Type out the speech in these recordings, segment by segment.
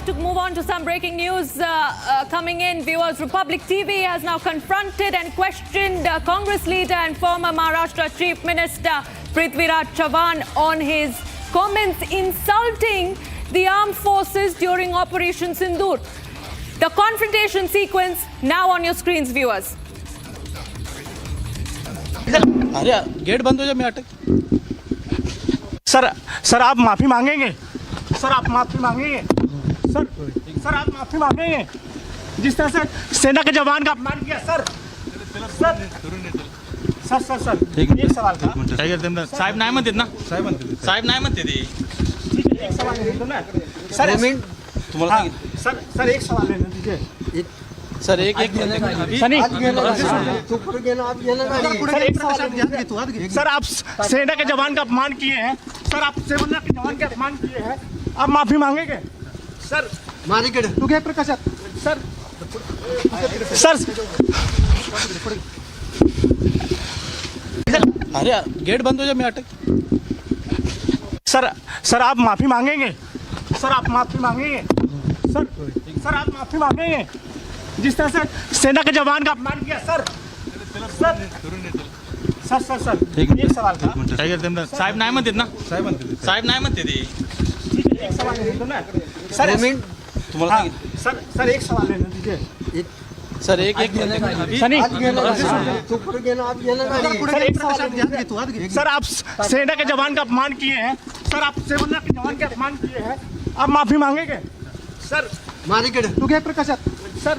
to move on to some breaking news coming in. Viewers, Republic TV has now confronted and questioned Congress leader and former Maharashtra Chief Minister Prithviraj Chavan on his comments insulting the armed forces during Operation Sindoor. The confrontation sequence now on your screens, viewers. अरे gate बंद हो जाए, मैं अटक। Sir आप माफी मांगेंगे? Sir आप माफी मांगेंगे? सर आप माफी मांगेंगे? जिस तरह से सेना के जवान का अपमान किया सर। सर एक सवाल का साहब नाही म्हणतात ना, साहेब नाही म्हणते ते। ठीक है, एक सवाल है ना सर, तुम्हाला सर एक सवाल है ना दीजिए। सर एक सर आप सेना के जवान का अपमान किए हैं, सर आप सेना के जवान के अपमान किए हैं, आप माफी मांगेंगे? सर मारेंगे तू क्या प्रकाश सर अरे गेट बंद हो जाए, मैं अटक। सर आप माफी मांगेंगे? सर आप माफी मांगेंगे? सर आप माफी मांगेंगे? जिस तरह से सेना के जवान का अपमान किया सर। एक सवाल का साहेब नाही म्हणतात ना, साहेब नाही म्हणते ते। ठीक है, एक सवाल है ना सर, तुम्हाला सर एक सवाल है ना दीजिए। सर सर आप सेना के जवान का अपमान किए हैं, सर आप सेना के जवान के अपमान किए हैं, आप माफी मांगेंगे? सर मारेंगे तू क्या प्रकाश sir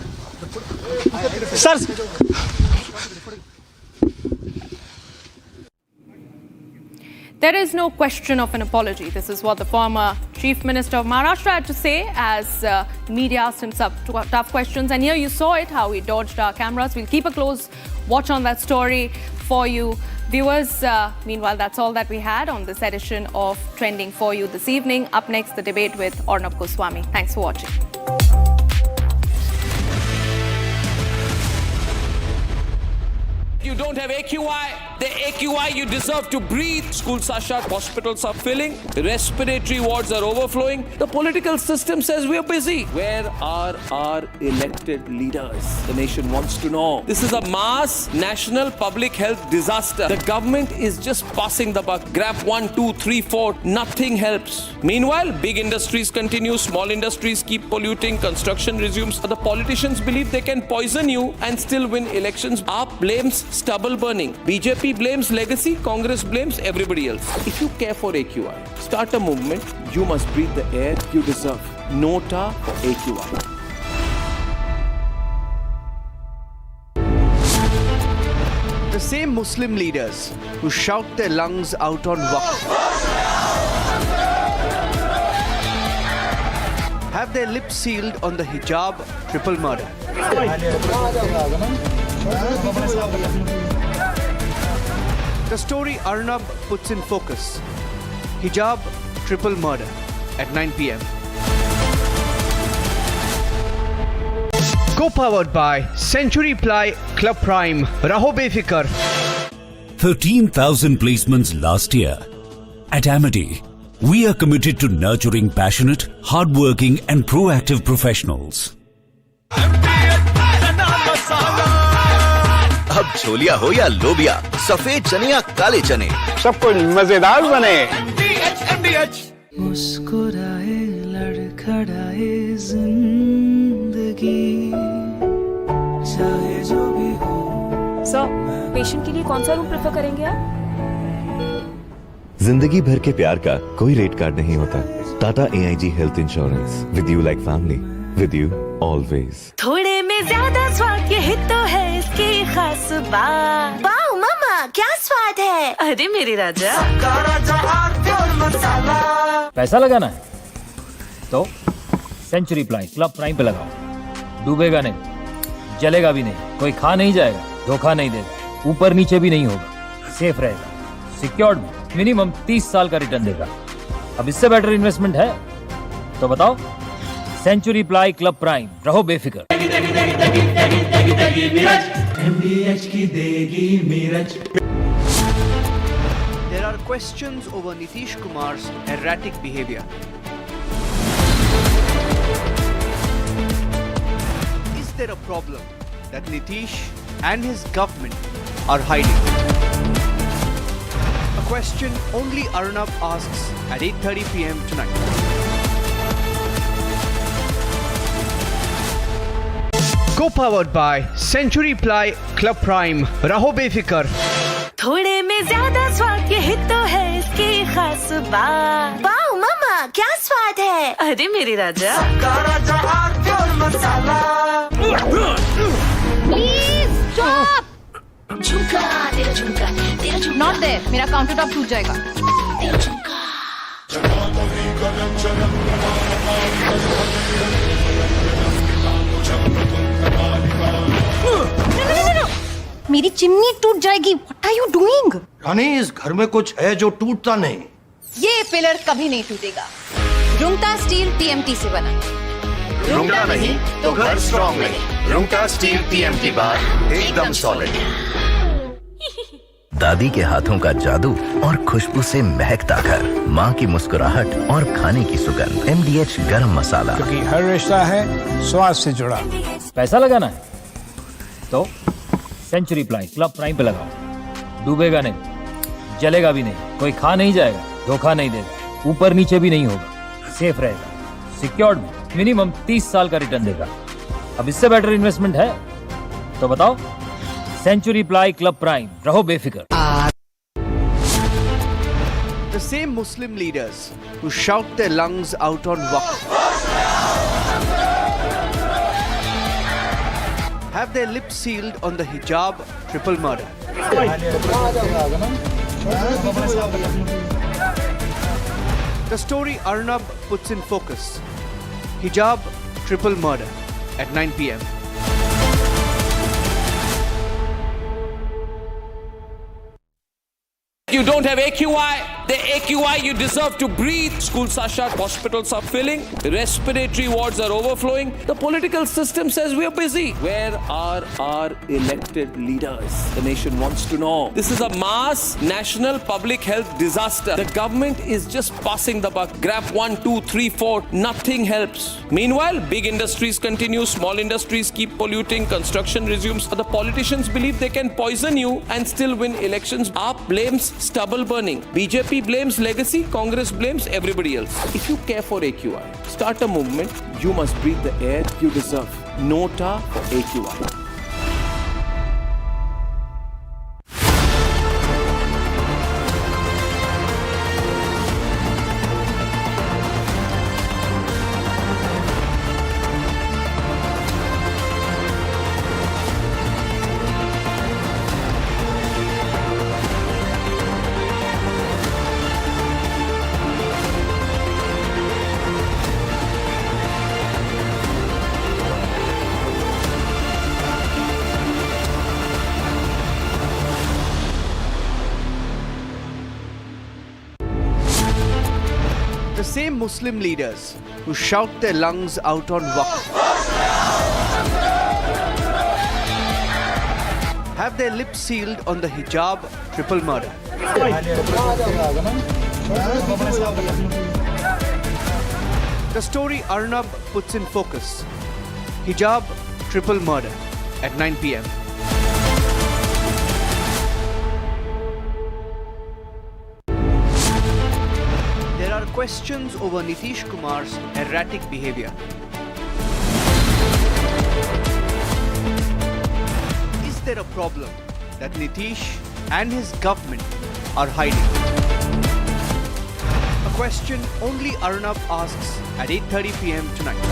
There is no question of an apology. This is what the former Chief Minister of Maharashtra had to say as media asked him some tough questions. And here you saw it, how he dodged our cameras. We'll keep a close watch on that story for you, viewers. Meanwhile, that's all that we had on this edition of Trending for you this evening. Up next, the debate with Arnab Goswami. Thanks for watching. You don't have AQI, the AQI you deserve to breathe. Schools are shut, hospitals are filling, respiratory wards are overflowing. The political system says we're busy. Where are our elected leaders? The nation wants to know. This is a mass national public health disaster. The government is just passing the buck. Grab 1, 2, 3, 4, nothing helps. Meanwhile, big industries continue, small industries keep polluting, construction resumes. The politicians believe they can poison you and still win elections. AAP blames stubble burning. BJP blames legacy, Congress blames everybody else. If you care for AQI, start a movement. You must breathe the air you deserve. Nota for AQI. The same Muslim leaders who shout their lungs out on Waqf have their lips sealed on the hijab triple murder. The story Arnab puts in focus. Hijab triple murder at 9 p.m. Co-powered by Century Ply Club Prime. Raho befikar. 13,000 placements last year. At Amity, we are committed to nurturing passionate, hardworking and proactive professionals. अब छोलिया हो या लोबिया, सफेद चने या काले चने, सब कुछ मजेदार बने। मुस्कुराए लड़खड़ाए जिंदगी, चाहे जो भी हो। सर, पेशेंट के लिए कौन सा रूम प्रेफर करेंगे आप? जिंदगी भर के प्यार का कोई रेट कार्ड नहीं होता। Tata AIG health insurance, with you like family, with you always. थोड़े में ज्यादा स्वाद, यही तो है इसकी खास बात। वाह मामा, क्या स्वाद है। अरे मेरे राजा, पैसा लगाना है तो सेंचुरी प्लाई क्लब प्राइम पे लगाओ। डूबेगा नहीं, जलेगा भी नहीं, कोई खा नहीं जाएगा, धोखा नहीं देगा, ऊपर नीचे भी नहीं होगा, सेफ रहेगा, सिक्योर्ड, मिनिमम 30 साल का रिटर्न देगा। अब इससे बेटर इन्वेस्टमेंट है तो बताओ। सेंचुरी प्लाई क्लब प्राइम, रहो बेफिक्र। There are questions over Nitish Kumar's erratic behavior. there a problem that Nitish and his government are hiding? A question only Arnab asks at 8:30 p.m. tonight. Co-powered by Century Ply Club Prime. Raho befikar. थोड़े में ज्यादा स्वाद ये तो है इसकी खास बात। वाओ मामा क्या स्वाद है? अरे मेरे राजा प्लीज स्टॉप। झुमका तेरा झुमका तेरा झुमका नॉट देयर, मेरा काउंटर टॉप टूट जाएगा। तेरा झुमका मेरी चिमनी टूट जाएगी। What are you doing? रानी, इस घर में कुछ है जो टूटता नहीं। ये पिलर कभी नहीं टूटेगा। रुंगटा स्टील TMT से बना। रुंगटा नहीं तो घर स्ट्रॉन्ग नहीं। रुंगटा स्टील TMT बार एकदम सॉलिड। दादी के हाथों का जादू और खुशबू से महकता घर, माँ की मुस्कुराहट और खाने की सुगंध। MDH गरम मसाला, क्योंकि हर रिश्ता है स्वाद से जुड़ा। पैसा लगाना है तो सेंचुरी प्लाई क्लब प्राइम पे लगाओ। डूबेगा नहीं, जलेगा भी नहीं, कोई खा नहीं जाएगा, धोखा नहीं देगा, ऊपर नीचे भी नहीं होगा, सेफ रहेगा, सिक्योर्ड में मिनिमम 30 साल का रिटर्न देगा। अब इससे बेटर इन्वेस्टमेंट है तो बताओ। सेंचुरी प्लाई क्लब प्राइम, रहो बेफिक्र। The same Muslim leaders who shout their lungs out on Waqf have their lips sealed on the hijab triple murder. The story Arnab puts in focus. Hijab triple murder at 9 p.m. You don't have AQI. The AQI you deserve to breathe. Schools are shut, hospitals are filling, respiratory wards are overflowing. The political system says we are busy. Where are our elected leaders? The nation wants to know. This is a mass national public health disaster. The government is just passing the buck. Grab 1, 2, 3, 4. Nothing helps. Meanwhile, big industries continue. Small industries keep polluting. Construction resumes. The politicians believe they can poison you and still win elections. AAP blames stubble burning. BJP blames legacy. Congress blames everybody else. If you care for AQI, start a movement. You must breathe the air you deserve. Nota for AQI. The same Muslim leaders who shout their lungs out on Waqf have their lips sealed on the hijab triple murder. The story Arnab puts in focus. Hijab triple murder at 9 p.m. There are questions over Nitish Kumar's erratic behavior. Is there a problem that Nitish and his government are hiding? A question only Arnab asks at 8:30 p.m. tonight.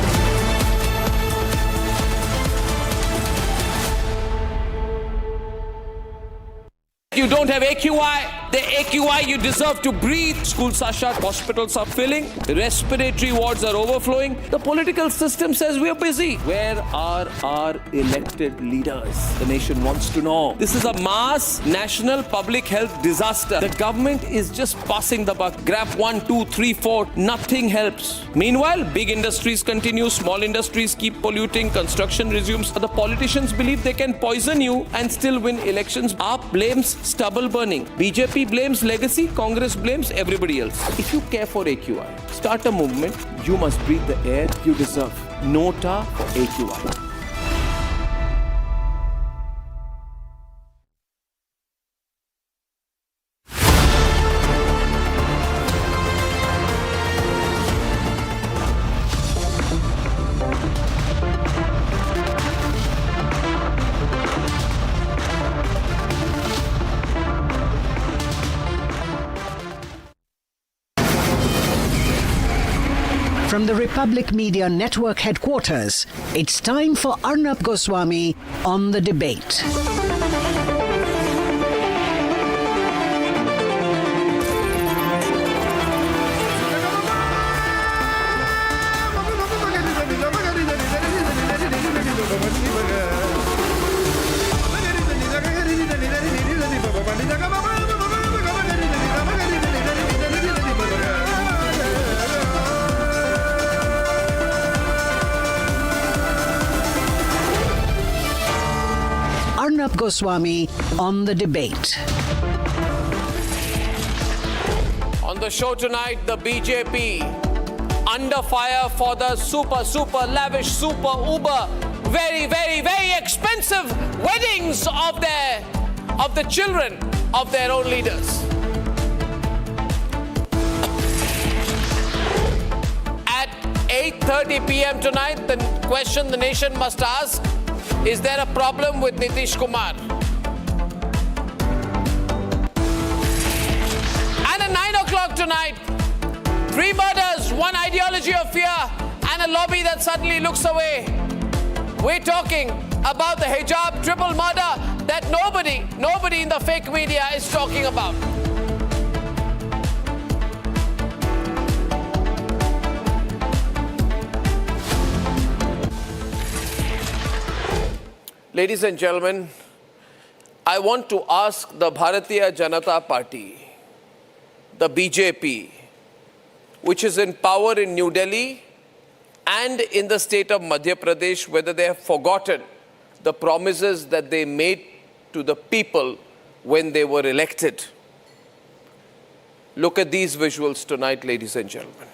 You don't have AQI. The AQI you deserve to breathe. Schools are shut, hospitals are filling, respiratory wards are overflowing. The political system says we are busy. Where are our elected leaders? The nation wants to know. This is a mass national public health disaster. The government is just passing the buck. Grab 1, 2, 3, 4. Nothing helps. Meanwhile, big industries continue. Small industries keep polluting. Construction resumes. The politicians believe they can poison you and still win elections. AAP blames stubble burning. BJP blames legacy. Congress blames everybody else. If you care for AQI, start a movement. You must breathe the air you deserve. Nota for AQI. From the Republic Media Network headquarters, it's time for Arnab Goswami on the debate. Arnab Goswami on the debate. On the show tonight, the BJP under fire for the super lavish, super uber, very, very, very expensive weddings of the children of their own leaders. At 8:30 p.m. tonight, the question the nation must ask: is there a problem with Nitish Kumar? And at 9 o'clock tonight, 3 murders, 1 ideology of fear, and a lobby that suddenly looks away. We're talking about the hijab triple murder that nobody in the fake media is talking about. Ladies and gentlemen, I want to ask the Bharatiya Janata Party, the BJP, which is in power in New Delhi and in the state of Madhya Pradesh, whether they have forgotten the promises that they made to the people when they were elected. Look at these visuals tonight, ladies and gentlemen.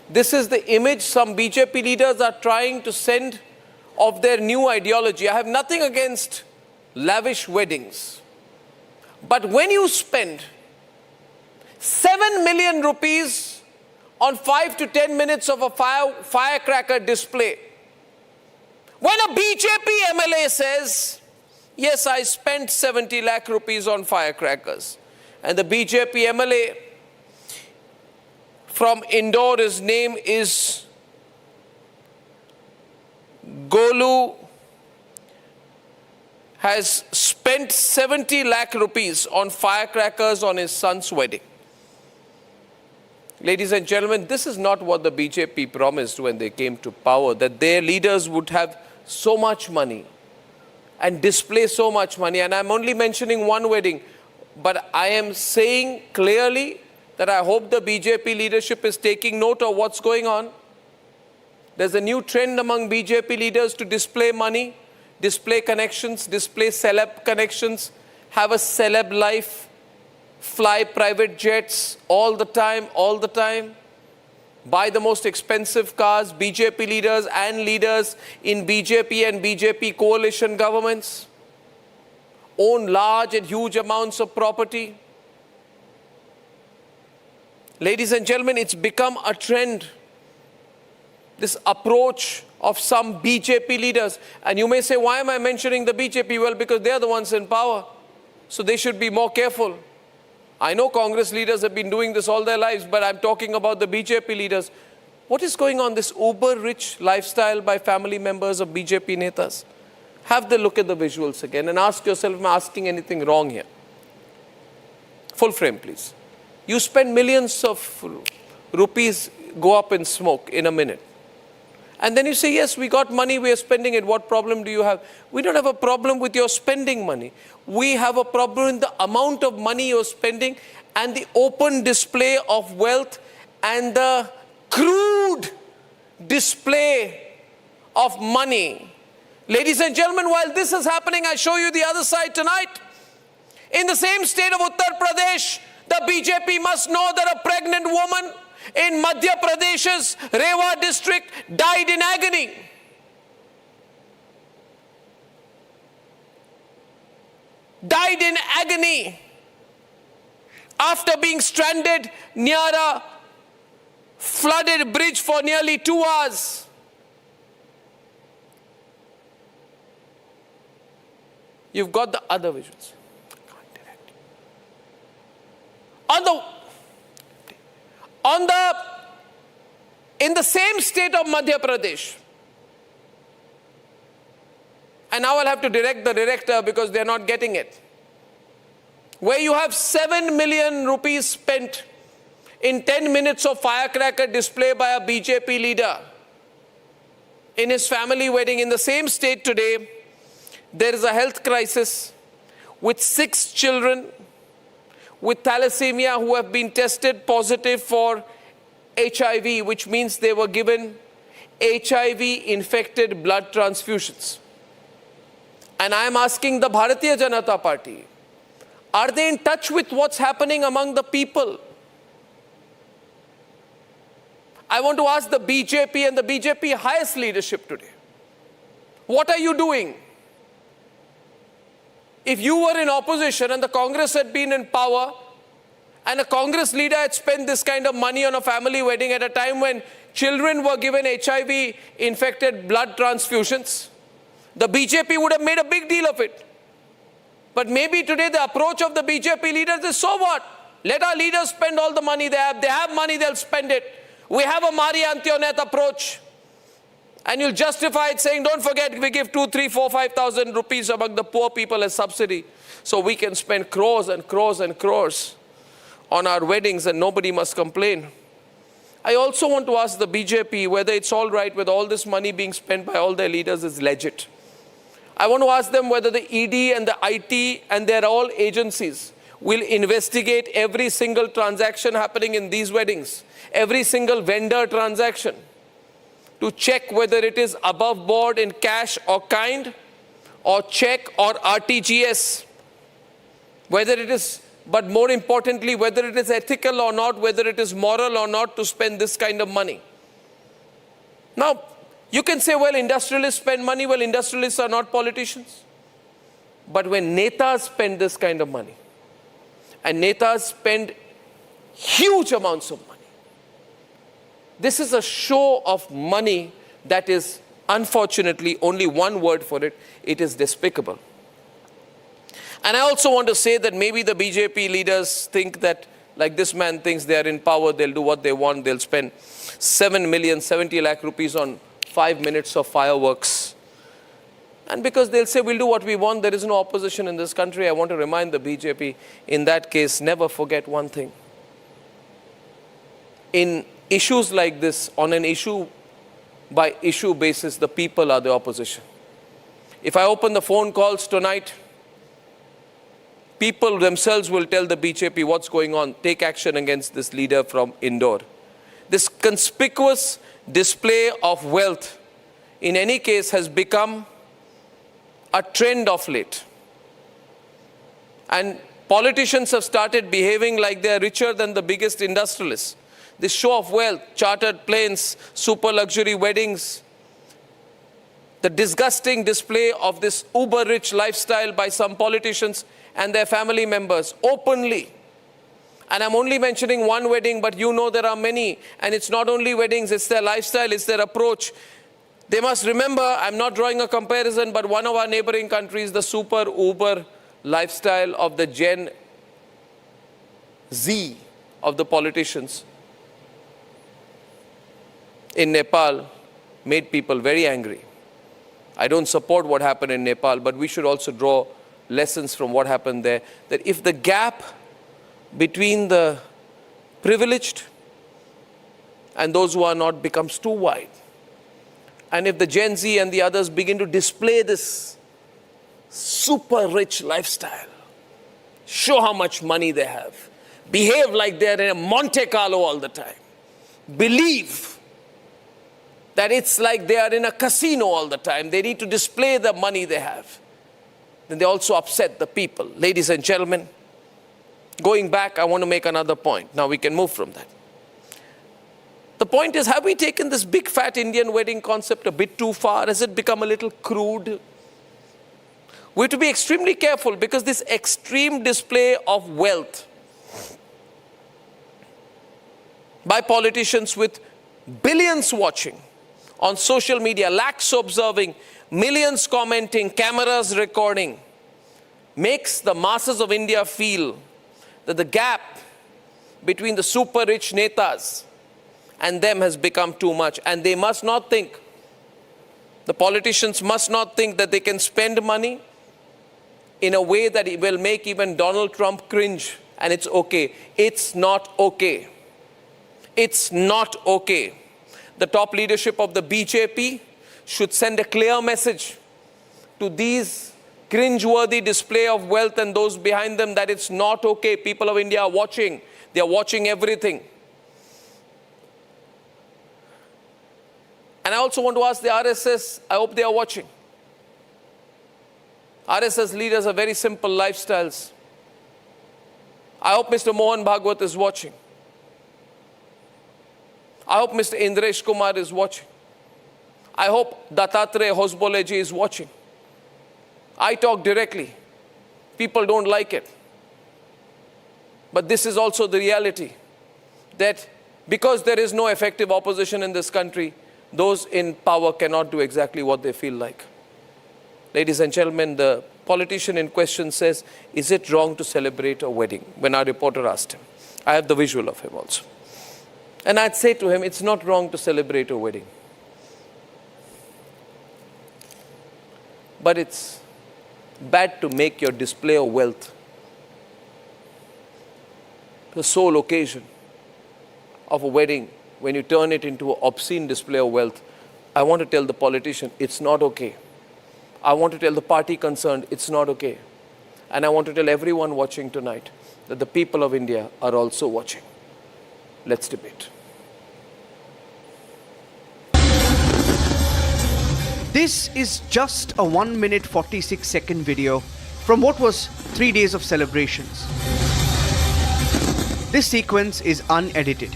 This is the image some BJP leaders are trying to send of their new ideology. I have nothing against lavish weddings. But when you spend 7 million rupees on 5 to 10 minutes of a firecracker display, when a BJP MLA says, yes, I spent 70 lakh rupees on firecrackers, and the BJP MLA from Indore, his name is Golu, has spent 70 lakh rupees on firecrackers on his son's wedding. Ladies and gentlemen, this is not what the BJP promised when they came to power, that their leaders would have so much money and display so much money. And I'm only mentioning one wedding, but I am saying clearly that I hope the BJP leadership is taking note of what's going on. There's a new trend among BJP leaders to display money, display connections, display celeb connections, have a celeb life, fly private jets all the time, buy the most expensive cars. BJP leaders and leaders in BJP and BJP coalition governments own large and huge amounts of property. Ladies and gentlemen, it's become a trend, this approach of some BJP leaders. And you may say, why am I mentioning the BJP? Well, because they're the ones in power, so they should be more careful. I know Congress leaders have been doing this all their lives, but I'm talking about the BJP leaders. What is going on, this uber-rich lifestyle by family members of BJP netas? Have the look at the visuals again and ask yourself, am I asking anything wrong here? Full frame, please. You spend millions of rupees, go up in smoke in a minute. And then you say, yes, we got money, we are spending it. What problem do you have? We don't have a problem with your spending money. We have a problem in the amount of money you're spending and the open display of wealth and the crude display of money. Ladies and gentlemen, while this is happening, I show you the other side tonight. In the same state of Uttar Pradesh, the BJP must know that a pregnant woman in Madhya Pradesh's Rewa district died in agony. Died in agony after being stranded near a flooded bridge for nearly 2 hours. You've got the other visuals. In the same state of Madhya Pradesh, and now I'll have to direct the director because they're not getting it, where you have 7 million rupees spent in 10 minutes of firecracker display by a BJP leader in his family wedding. In the same state today, there is a health crisis with 6 children with thalassemia who have been tested positive for HIV, which means they were given HIV-infected blood transfusions. And I am asking the Bharatiya Janata Party, are they in touch with what's happening among the people? I want to ask the BJP and the BJP highest leadership today, what are you doing? If you were in opposition and the Congress had been in power and a Congress leader had spent this kind of money on a family wedding at a time when children were given HIV-infected blood transfusions, the BJP would have made a big deal of it. But maybe today the approach of the BJP leaders is, so what? Let our leaders spend all the money they have. They have money, they'll spend it. We have a Mari Antionet approach. And you'll justify it saying, don't forget, we give 2, 3, 4, 5,000 rupees among the poor people as subsidy. So we can spend crores and crores and crores on our weddings and nobody must complain. I also want to ask the BJP whether it's all right with all this money being spent by all their leaders is legit. I want to ask them whether the ED and the IT and their all agencies will investigate every single transaction happening in these weddings, every single vendor transaction, to check whether it is above board in cash or kind, or check or RTGS, whether it is, but more importantly, whether it is ethical or not, whether it is moral or not to spend this kind of money. Now, you can say, well, industrialists spend money. Well, industrialists are not politicians. But when netas spend this kind of money, and netas spend huge amounts of money, this is a show of money that is, unfortunately, only one word for it, it is despicable. And I also want to say that maybe the BJP leaders think that, like this man thinks they are in power, they'll do what they want, they'll spend 7 million, 70 lakh rupees on 5 minutes of fireworks. And because they'll say, we'll do what we want, there is no opposition in this country, I want to remind the BJP, in that case, never forget one thing. In issues like this, on an issue by issue basis, the people are the opposition. If I open the phone calls tonight, people themselves will tell the BJP what's going on, take action against this leader from Indore. This conspicuous display of wealth, in any case, has become a trend of late. And politicians have started behaving like they are richer than the biggest industrialists. This show of wealth, chartered planes, super luxury weddings, the disgusting display of this uber-rich lifestyle by some politicians and their family members openly. And I'm only mentioning one wedding, but you know there are many. And it's not only weddings, it's their lifestyle, it's their approach. They must remember, I'm not drawing a comparison, but one of our neighboring countries, the super uber lifestyle of the Gen Z of the politicians in Nepal made people very angry. I don't support what happened in Nepal, but we should also draw lessons from what happened there. That if the gap between the privileged and those who are not becomes too wide, and if the Gen Z and the others begin to display this super rich lifestyle, show how much money they have, behave like they're in a Monte Carlo all the time, believe that it's like they are in a casino all the time, they need to display the money they have, then they also upset the people. Ladies and gentlemen, going back, I want to make another point. Now we can move from that. The point is, have we taken this big fat Indian wedding concept a bit too far? Has it become a little crude? We have to be extremely careful because this extreme display of wealth by politicians with billions watching on social media, lakhs observing, millions commenting, cameras recording, makes the masses of India feel that the gap between the super rich netas and them has become too much. And they must not think, the politicians must not think that they can spend money in a way that it will make even Donald Trump cringe, and it's okay. It's not okay. It's not okay. The top leadership of the BJP should send a clear message to these cringe-worthy display of wealth and those behind them that it's not okay. People of India are watching. They are watching everything. And I also want to ask the RSS, I hope they are watching. RSS leaders have very simple lifestyles. I hope Mr. Mohan Bhagwat is watching. I hope Mr. Indresh Kumar is watching. I hope Dattatreya Hosboleji is watching. I talk directly. People don't like it. But this is also the reality, that because there is no effective opposition in this country, those in power cannot do exactly what they feel like. Ladies and gentlemen, the politician in question says, is it wrong to celebrate a wedding? When our reporter asked him. I have the visual of him also. And I'd say to him, it's not wrong to celebrate a wedding. But it's bad to make your display of wealth the sole occasion of a wedding. When you turn it into an obscene display of wealth, I want to tell the politician, it's not okay. I want to tell the party concerned, it's not okay. And I want to tell everyone watching tonight that the people of India are also watching. Let's debate. This is just a 1 minute 46-second video from what was 3 days of celebrations. This sequence is unedited.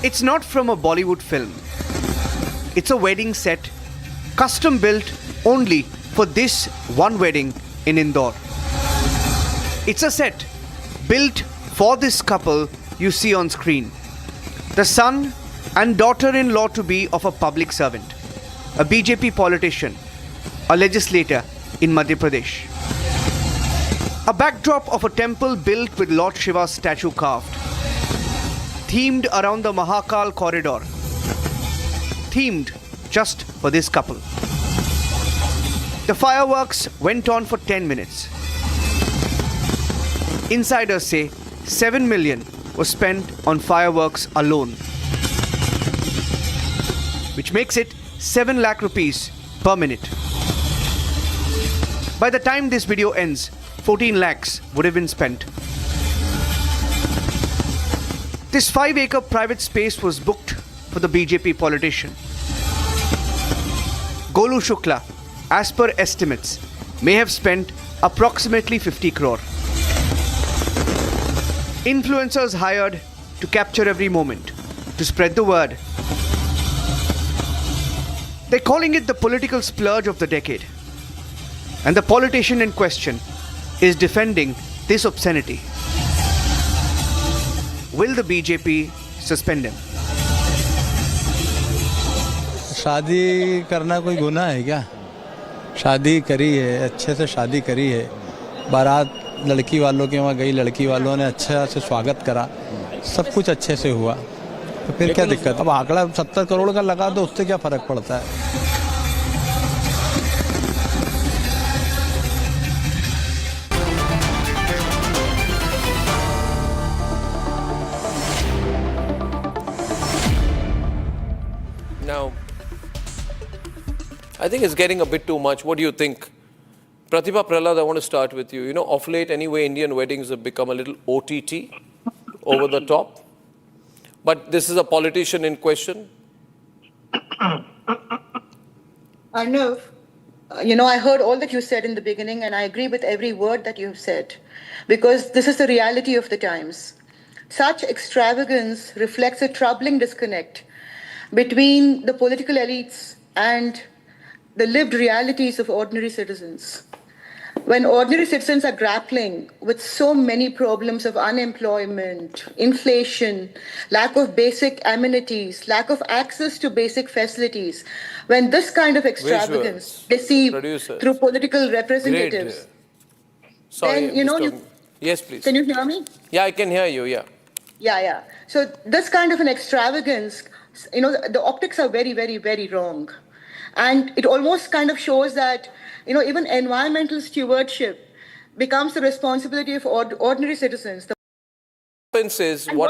It's not from a Bollywood film. It's a wedding set, custom built only for this one wedding in Indore. It's a set built for this couple you see on screen. The son and daughter-in-law-to-be of a public servant, a BJP politician, a legislator in Madhya Pradesh. A backdrop of a temple built with Lord Shiva's statue carved, themed around the Mahakal corridor, themed just for this couple. The fireworks went on for 10 minutes. Insiders say 7 million was spent on fireworks alone, which makes it 7 lakh rupees per minute. By the time this video ends, 14 lakhs would have been spent. This 5-acre private space was booked for the BJP politician. Golu Shukla, as per estimates, may have spent approximately 50 crore. Influencers hired to capture every moment, to spread the word. They're calling it the political splurge of the decade. And the politician in question is defending this obscenity. Will the BJP suspend him? शादी करना कोई गुनाह है क्या? शादी करी है, अच्छे से शादी करी है, बारात लड़की वालों के वहाँ गई, लड़की वालों ने अच्छे से स्वागत करा, सब कुछ अच्छे से हुआ, तो फिर क्या दिक्कत? अब आंकड़ा 70 करोड़ का लगा तो उससे क्या फर्क पड़ता है? Now, I think it's getting a bit too much. What do you think? Pratibha Prahlad, I want to start with you. You know, of late, anyway, Indian weddings have become a little OTT, over the top. But this is a politician in question. Arnab, I heard all that you said in the beginning, and I agree with every word that you have said, because this is the reality of the times. Such extravagance reflects a troubling disconnect between the political elites and the lived realities of ordinary citizens. When ordinary citizens are grappling with so many problems of unemployment, inflation, lack of basic amenities, lack of access to basic facilities, when this kind of extravagance they see through political representatives, Sorry, then, yes, please. Can you hear me? Yeah, I can hear you, yeah. Yeah. So this kind of an extravagance, the optics are very, very, very wrong. And it almost kind of shows that, even environmental stewardship becomes the responsibility of ordinary citizens. What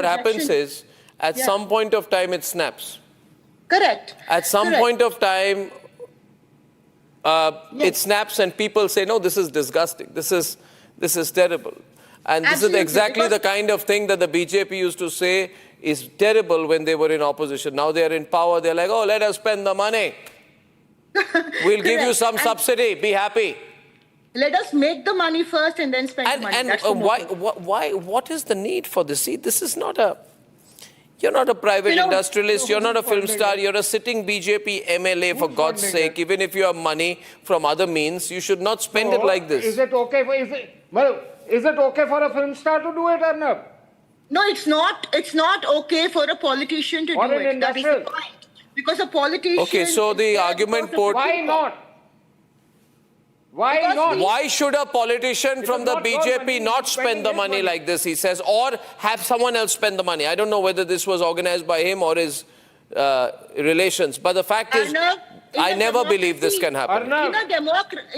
happens is, at some point of time, it snaps. Correct. At some point of time, it snaps and people say, no, this is disgusting. This is terrible. And this is exactly the kind of thing that the BJP used to say is terrible when they were in opposition. Now they are in power. They're like, oh, let us spend the money. We'll give you some subsidy. Be happy. Let us make the money first and then spend the money. And what is the need for this? See, this is not a... You're not a private industrialist, you're not a film star, you're a sitting BJP MLA, for God's sake. Even if you have money from other means, you should not spend it like this. Is it okay for a film star to do it, Arnab? No, it's not. It's not okay for a politician to do it. That is the point. Because a politician... Okay, so the argument put... Why not? Why not? Why should a politician from the BJP not spend the money like this, he says, or have someone else spend the money? I don't know whether this was organized by him or his relations, but the fact is, I never believe this can happen. In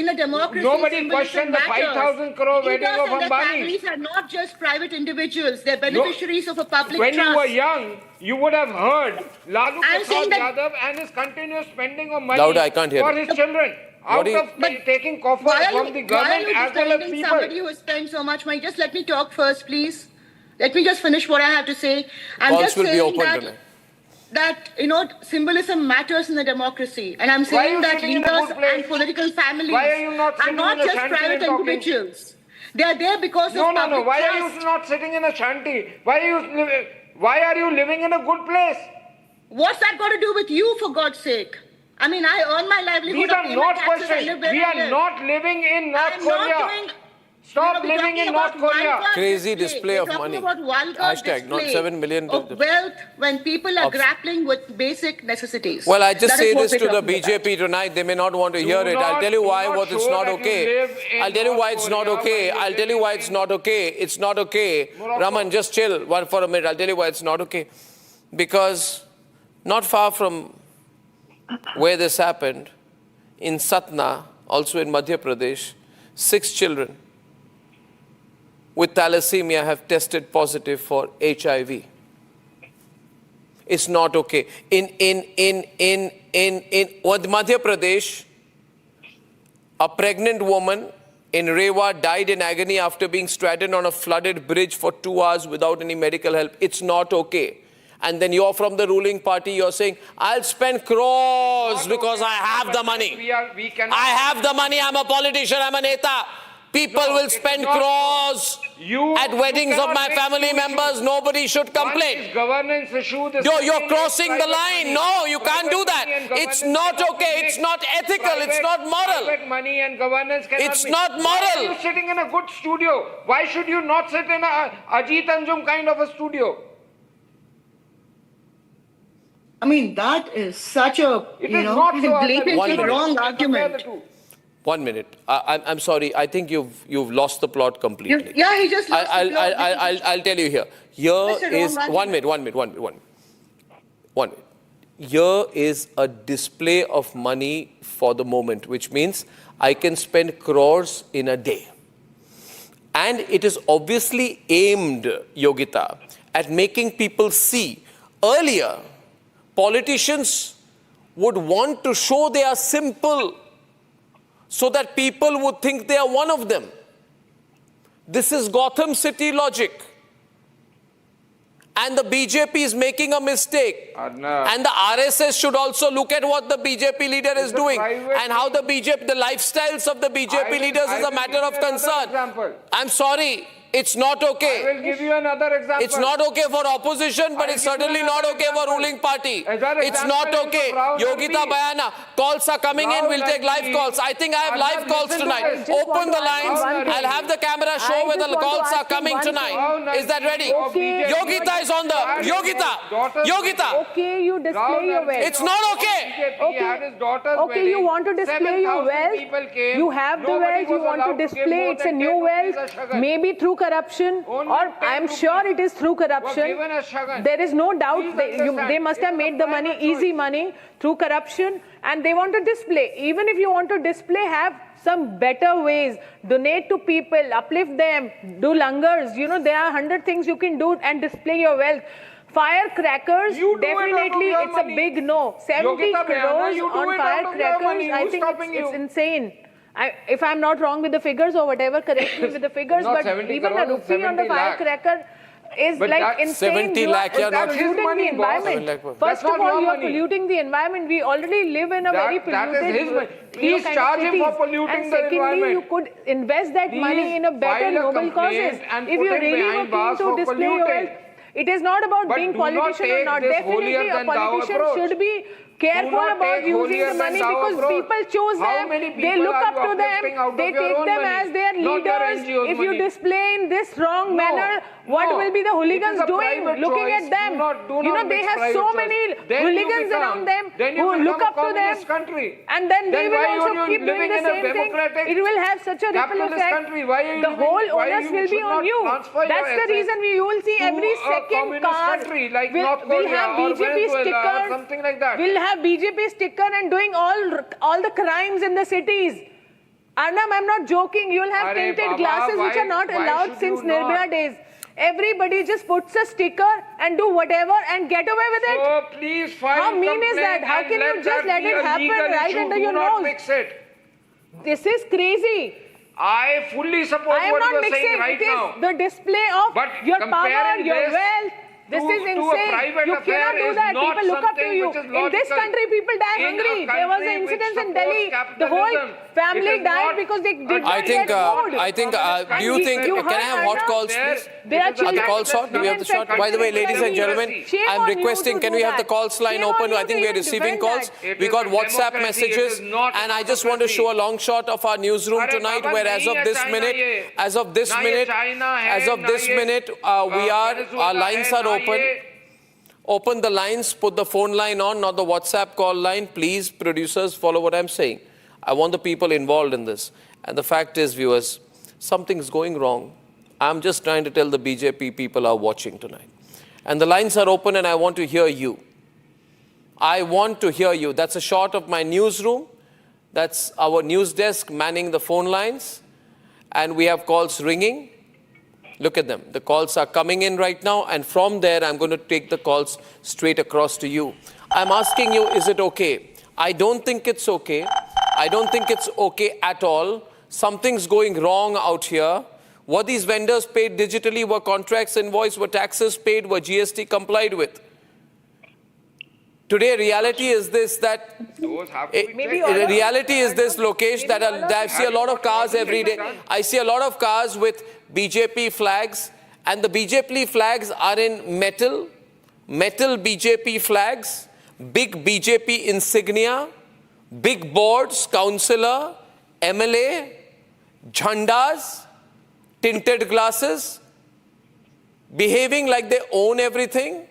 a democracy, nobody questioned the 5,000 crore wedding of Ambani. Families are not just private individuals; they're beneficiaries of a public trust. When you were young, you would have heard Lalu Prasad Yadav and his continuous spending of money for his children. Taking coffers from the government as well as people. Somebody who spends so much money. Just let me talk first, please. Let me just finish what I have to say. I'm just saying that symbolism matters in the democracy, and I'm saying that leaders and political families are not just private individuals. They are there because of public trust. Why are you not sitting in a shanty? Why are you living in a good place? What's that got to do with you, for God's sake? I mean, I earn my livelihood. These are not questions. We are not living in North Korea. Stop living in North Korea. Crazy display of money. Hashtag not 7 million. Of wealth when people are grappling with basic necessities. Well, I just say this to the BJP tonight. They may not want to hear it. I'll tell you why it's not okay. I'll tell you why it's not okay. I'll tell you why it's not okay. It's not okay. Raman, just chill for a minute. I'll tell you why it's not okay. Because not far from where this happened, in Satna, also in Madhya Pradesh, 6 children with thalassemia have tested positive for HIV. It's not okay. In Madhya Pradesh, a pregnant woman in Rewa died in agony after being stranded on a flooded bridge for 2 hours without any medical help. It's not okay. And then you're from the ruling party, you're saying, I'll spend crores because I have the money. I have the money, I'm a politician, I'm a neta. People will spend crores at weddings of my family members. Nobody should complain. You're crossing the line. No, you can't do that. It's not okay. It's not ethical. It's not moral. It's not moral. Why are you sitting in a good studio? Why should you not sit in a Ajit Anjum kind of a studio? I mean, that is such a, blatantly wrong argument. 1 minute. I'm sorry. I think you've lost the plot completely. Yeah, he just lost the plot. I'll tell you here. Here is 1 minute. Here is a display of money for the moment, which means I can spend crores in a day. And it is obviously aimed, Yogita, at making people see. Earlier, politicians would want to show they are simple, so that people would think they are one of them. This is Gotham City logic. And the BJP is making a mistake. Arnab. And the RSS should also look at what the BJP leader is doing. And how the lifestyles of the BJP leaders is a matter of concern. I'm sorry. It's not okay. I will give you another example. It's not okay for opposition, but it's certainly not okay for ruling party. It's not okay. Yogita Bayana, calls are coming in. We'll take live calls. I think I have live calls tonight. Open the lines. I'll have the camera show where the calls are coming tonight. Is that ready? Yogita is on the... Yogita. Okay, you display your wealth. It's not okay. Okay, you want to display your wealth. You have the wealth. You want to display. It's a new wealth. Maybe through corruption, or I am sure it is through corruption. There is no doubt they must have made the money, easy money, through corruption, and they want to display. Even if you want to display, have some better ways. Donate to people, uplift them, do langars. You know, there are 100 things you can do and display your wealth. Firecrackers, definitely it's a big no. 70 crores on firecrackers, I think it's insane. If I'm not wrong with the figures or whatever, correct me with the figures, but even a rupee on the firecracker is but like insane. 70 lakh, you are polluting the environment. First of all, you are polluting the environment. We already live in a very polluted Please charge him for polluting the environment. You could invest that money in a better noble causes. If you really were keen to display your wealth, it is not about being politician or not. Definitely a politician should be careful about using the money because people choose them, they look up to them, they take them as their leaders. If you display in this wrong manner, what will be the hooligans doing? Looking at them. You know, they have so many hooligans around them who look up to them, and then they will also keep doing the same thing. It will have such a ripple effect. The whole onus will be on you. That's the reason you will see every second car will have BJP stickers, will have BJP sticker and doing all the crimes in the cities. Arnab, I'm not joking. You'll have tinted glasses which are not allowed since Nirbhaya days. Everybody just puts a sticker and do whatever and get away with it. So please file How mean is that? How can you just let it happen right under your nose? This is crazy. I fully support what you are saying right now. The display of your power, your wealth. This is insane. You cannot do that. People look up to you. In this country, people die hungry. There was an incident in Delhi. The whole family died because they did not get food. Do you think, can I have hot calls, please? Are the calls short? Do we have the short? By the way, ladies and gentlemen, I'm requesting, can we have the calls line open? I think we are receiving calls. We got WhatsApp messages, and I just want to show a long shot of our newsroom tonight, where as of this minute, our lines are open. Open the lines, put the phone line on, not the WhatsApp call line. Please, producers, follow what I'm saying. I want the people involved in this. And the fact is, viewers, something's going wrong. I'm just trying to tell the BJP people are watching tonight. And the lines are open and I want to hear you. I want to hear you. That's a shot of my newsroom. That's our news desk manning the phone lines. And we have calls ringing. Look at them. The calls are coming in right now, and from there, I'm going to take the calls straight across to you. I'm asking you, is it okay? I don't think it's okay. I don't think it's okay at all. Something's going wrong out here. What these vendors paid digitally were contracts invoiced, were taxes paid, were GST complied with. Today, reality is this, Lokesh, that I see a lot of cars every day. I see a lot of cars with BJP flags, and the BJP flags are in metal BJP flags, big BJP insignia, big boards, councillor, MLA, jhandas, tinted glasses, behaving like they own everything.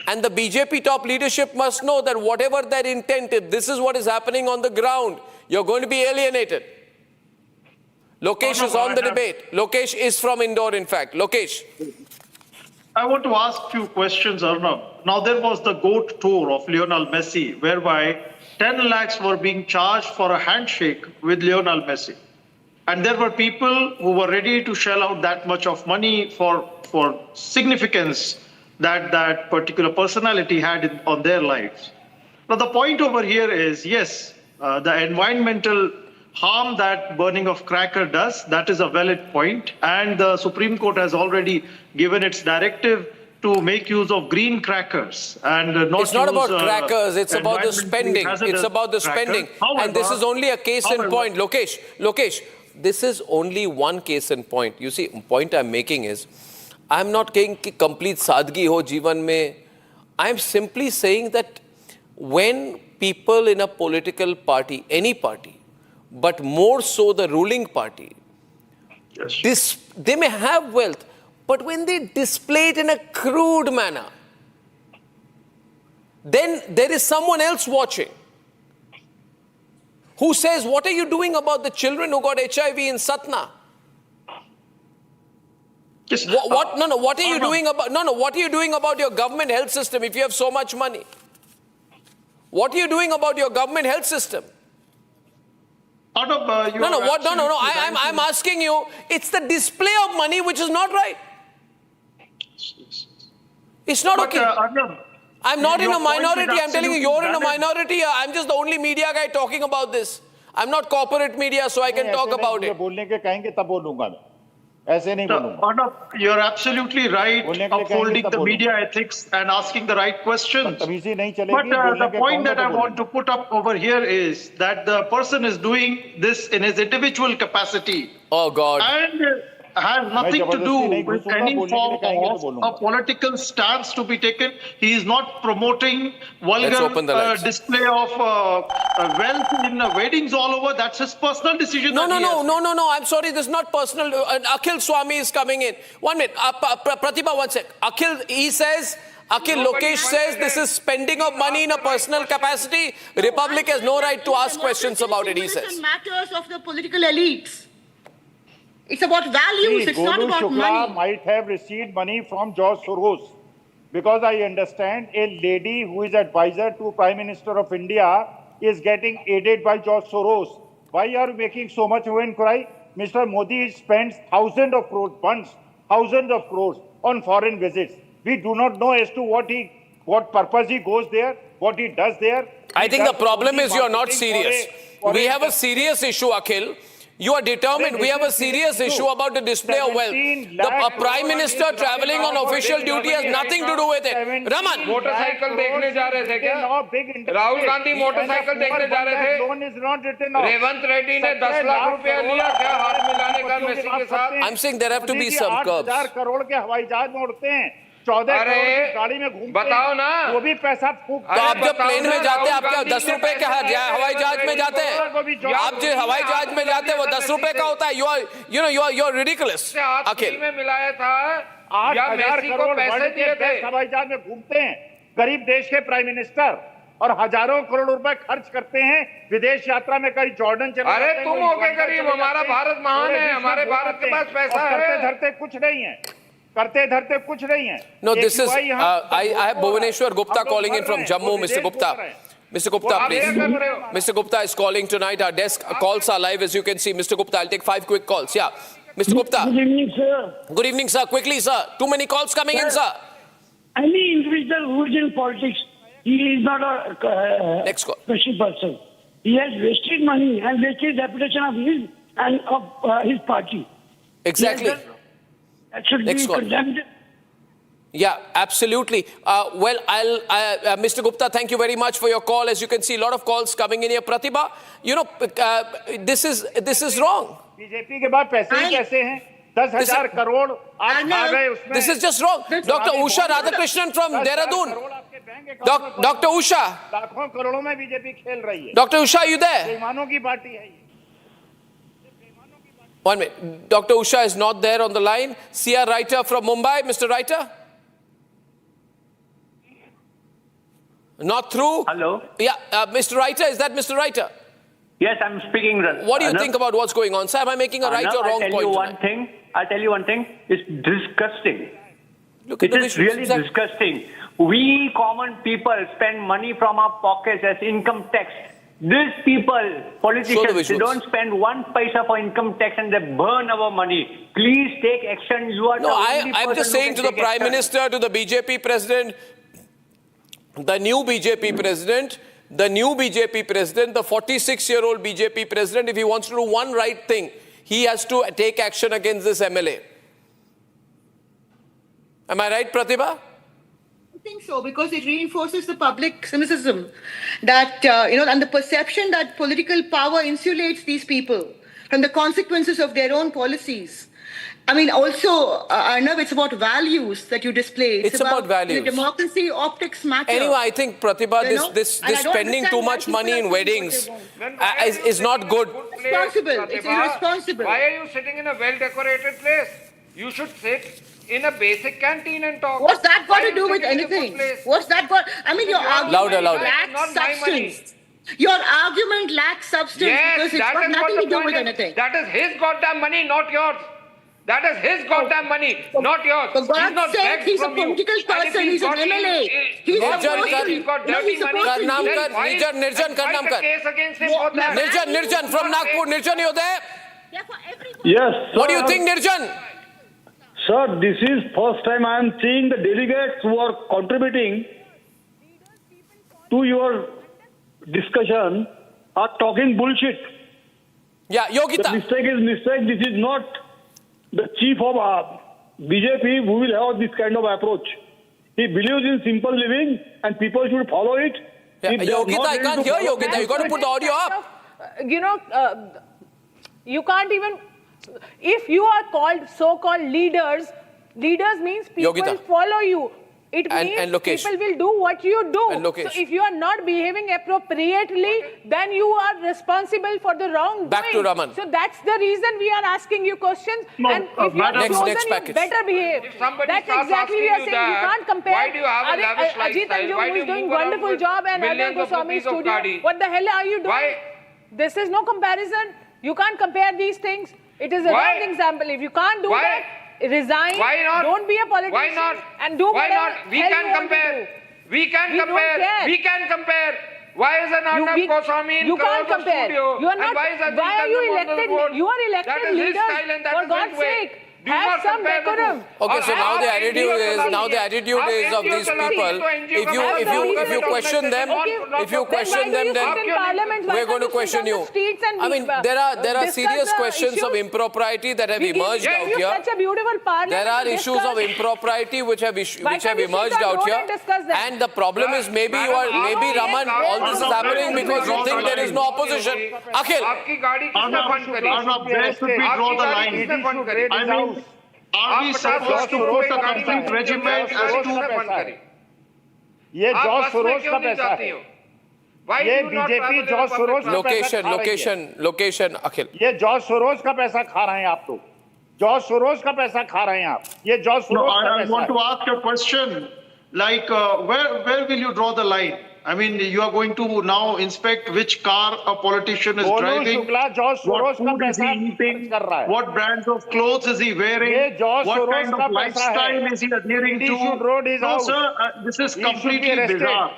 And the BJP top leadership must know that whatever their intent is, this is what is happening on the ground. You're going to be alienated. Lokesh is on the debate. Lokesh is from Indore, in fact. Lokesh. I want to ask a few questions, Arnab. Now, there was the GOAT tour of Lionel Messi, whereby 10 lakhs were being charged for a handshake with Lionel Messi. And there were people who were ready to shell out that much of money for significance that particular personality had on their lives. Now, the point over here is, yes, the environmental harm that burning of cracker does, that is a valid point. And the Supreme Court has already given its directive to make use of green crackers and not It's not use, about crackers, it's about the spending. It's about the spending. However, and this is only a case in point. Lokesh, this is only one case in point. You see, point I'm making is, I'm not saying कि complete sadgi ho जीवन में. I'm simply saying that when people in a political party, any party, but more so the ruling party, they may have wealth, but when they display it in a crude manner, then there is someone else watching who says, what are you doing about the children who got HIV in Satna? Yes. What? No. What are you doing about? No. What are you doing about your government health system if you have so much money? What are you doing about your government health system? No. I'm asking you. It's the display of money which is not right. It's not okay. I'm not in a minority. I'm telling you, you're in a minority. I'm just the only media guy talking about this. I'm not corporate media, so I can talk about it. Arnab, you're absolutely right upholding the media ethics and asking the right questions. But the point that I want to put up over here is that the person is doing this in his individual capacity. Oh, God. And has nothing to do with any form of a political stance to be taken. He is not promoting vulgar display of wealth in weddings all over. That's his personal decision. No. I'm sorry, this is not personal. Akhil Swami is coming in. 1 minute. Pratibha, 1 sec. Akhil Lokesh says this is spending of money in a personal capacity. Republic has no right to ask questions about it, he says. Matters of the political elites. It's about values, it's not about money. Might have received money from George Soros, because I understand a lady who is advisor to Prime Minister of India is getting aided by George Soros. Why are you making so much of an inquiry? Mr. Modi spends thousands of crores, thousands of crores on foreign visits. We do not know as to what purpose he goes there, what he does there. I think the problem is you are not serious. We have a serious issue, Akhil. You are determined. We have a serious issue about the display of wealth. The Prime Minister traveling on official duty has nothing to do with it. Raman. Motorcycle देखने जा रहे थे क्या? Rahul Gandhi motorcycle देखने जा रहे थे? रेवंत रेड्डी ने 10 लाख रुपया लिया क्या हाथ मिलाने का मेसी के साथ? I'm saying there have to be some curbs. 8,000 crore के हवाई जहाज में उड़ते हैं, 14 करोड़ की गाड़ी में घूमते हैं, बताओ ना, वो भी पैसा फूक। तो आप जब प्लेन में जाते हैं, आप क्या 10 रुपए के हवाई जहाज में जाते हैं? आप जो हवाई जहाज में जाते हैं वो 10 रुपए का होता है। You are ridiculous. अखिल में मिलाया था 8,000 करोड़ हवाई जहाज में घूमते हैं गरीब देश के प्राइम मिनिस्टर, और हजारों करोड़ रुपए खर्च करते हैं विदेश यात्रा में, कहीं जॉर्डन चले। अरे तुम हो के गरीब, हमारा भारत महान है, हमारे भारत के पास पैसा है। करते धरते कुछ नहीं है, करते धरते कुछ नहीं है। No, this is I have Bhuvaneshwar Gupta calling in from Jammu. Mr. Gupta, please. Mr. Gupta is calling tonight. Our desk calls are live, as you can see. Mr. Gupta, I'll take 5 quick calls. Yeah, Mr. Gupta. Good evening, sir. Good evening, sir. Quickly, sir. Too many calls coming in, sir. Any individual who is in politics, he is not a next call. special person. He has wasted money and wasted reputation of his and of his party. Exactly. That should be condemned. Yeah, absolutely. Well, Mr. Gupta, thank you very much for your call. As you can see, a lot of calls coming in here. Pratibha, this is wrong. BJP के बाद पैसे ही कैसे हैं? 10,000 करोड़ आप आ गए उसमें। This is just wrong. Dr. Usha Radhakrishnan from Dehradun. Dr. Usha. लाखों करोड़ों में बीजेपी खेल रही है। Dr. Usha, are you there? बेईमानों की पार्टी है। 1 minute. Dr. Usha is not there on the line. C.R. Writer from Mumbai. Mr. Writer? Not through? Hello? Yeah, Mr. Writer, is that Mr. Writer? Yes, I'm speaking. What do you think about what's going on? Sir, am I making a right or wrong point? I'll tell you one thing. It's disgusting. It is really disgusting. We common people spend money from our pockets as income tax. These people, politicians, they don't spend 1 paisa for income tax and they burn our money. Please take action. You are I'm just saying to the Prime Minister, to the BJP President, the new BJP President, the 46-year-old BJP President, if he wants to do one right thing, he has to take action against this MLA. Am I right, Pratibha? I think so, because it reinforces the public cynicism that, and the perception that political power insulates these people from the consequences of their own policies. I mean, also, Arnab, it's about values that you display. It's about values. Democracy, optics matter. Anyway, I think, Pratibha, this spending too much money in weddings is not good. Irresponsible. It's irresponsible. Why are you sitting in a well-decorated place? You should sit in a basic canteen and talk. What's that got to do with anything? What's that got? I mean, your argument lacks substance. Your argument lacks substance because it's got nothing to do with anything. That is his goddamn money, not yours. That is his goddamn money, not yours. For God's He's not sake, begged he's a from you. political And if person, he's an MLA. He's got supposed to- he's got No, dirty he's money. supposed to- Then Nirjan, why- Nirjan, then why the case against him for that? Nirjan from Nagpur. Nirjan, you there? Yes. What do you sir. think, Nirjan? Sir, this is first time I am seeing the delegates who are contributing to your discussion are talking bullshit. Yeah, Yogita. The mistake is mistake. This is not the chief of BJP who will have this kind of approach. He believes in simple living and people should follow it. Yeah, If they are Yogita, not I ready can't to hear follow Yogita. it- You got to put the audio up. You can't even, if you are called so-called leaders means people Yogita. follow you. It means and Lokesh. people will do what you do. And Lokesh. So if you are not behaving appropriately, then you are responsible for the wrong Back to Raman. So that's the reason we are asking you questions. No, and if you are madam- chosen, Next you package. better behave. If somebody That's starts exactly what we are asking saying. you You that, can't compare why do you have a lavish Ajit lifestyle? Anjum, Why who do is you doing move around wonderful with job, and millions Arnab of Goswami rupees of studio. Gadi? What the hell are you doing? Why? This is no comparison. You can't compare these things. It is a Why? wrong example. If you can't do Why? that, resign. Why not? Don't be a politician. Why not? And do Why whatever not? We hell can you want to compare. do. We can We don't compare. care. We can compare. Why is an Arnab Goswami in You can't Crores of compare. studio? You are And not. why is Ajit Why are you Anjum on the elected? board? You are That elected is his leaders. style and that For is his God's way. sake, Do have not some compare the decorum. two. Okay, so now the attitude is of these people. If you question them, then we're going to question you. I mean, there are serious questions of impropriety that have emerged out here. There are issues of impropriety which have emerged out here, and the problem is maybe Raman, all this is happening because you think there is no opposition. Akhil. Arnab, where should we draw the line? I mean, are we supposed to put a complete regiment as to... ये George Soros का पैसा है ये BJP George Soros का पैसा खा रही है लोकेशन अखिल ये जॉर्ज सोरोस का पैसा खा रहे हैं आप तो जॉर्ज सोरोस का पैसा खा रहे हैं आप ये जॉर्ज सोरोस का I पैसा want to ask you a question, like where will you draw the line? I mean, you are going to now inspect which car a politician is driving, what food is he eating, what brands of clothes is he wearing, what kind of lifestyle is he adhering to. No, sir, this is completely bizarre.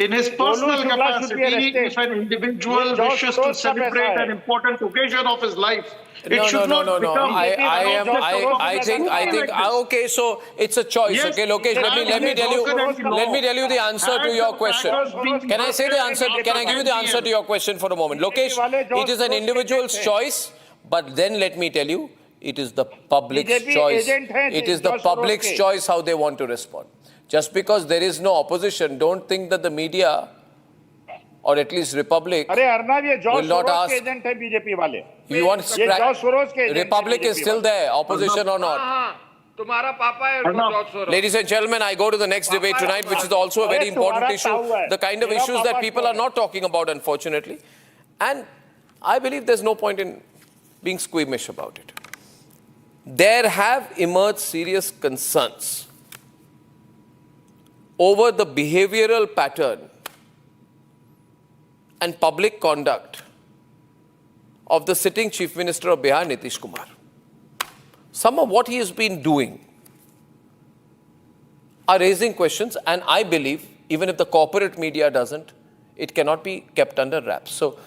In his personal capacity, if an individual wishes to celebrate an important occasion of his life, it should not become. I think. Okay, so it's a choice. Yes, okay, Lokesh, let me tell you the answer to your question. Can I say the answer? Can I give you the answer to your question for a moment, Lokesh? It is an individual's choice, but then let me tell you, it is the public's choice. It is the public's choice how they want to respond. Just because there is no opposition, don't think that the media, or at least Republic, will not ask. You want Republic is still there, opposition or not. Ladies and gentlemen, I go to the next debate tonight, which is also a very important issue. The kind of issues that people are not talking about, unfortunately. And I believe there's no point in being squeamish about it. There have emerged serious concerns over the behavioral pattern and public conduct of the sitting Chief Minister of Bihar, Nitish Kumar. Some of what he has been doing are raising questions, and I believe, even if the corporate media doesn't, it cannot be kept under wraps. So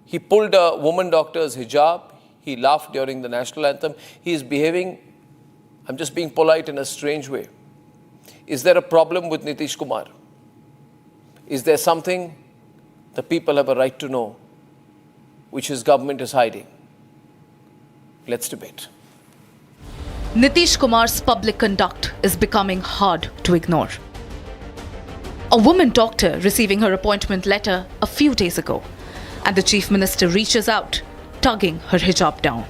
he pulled a woman doctor's hijab, he laughed during the national anthem, he is behaving, I'm just being polite, in a strange way. Is there a problem with Nitish Kumar? Is there something the people have a right to know which his government is hiding? Let's debate. Nitish Kumar's public conduct is becoming hard to ignore. A woman doctor receiving her appointment letter a few days ago, and the Chief Minister reaches out, tugging her hijab down.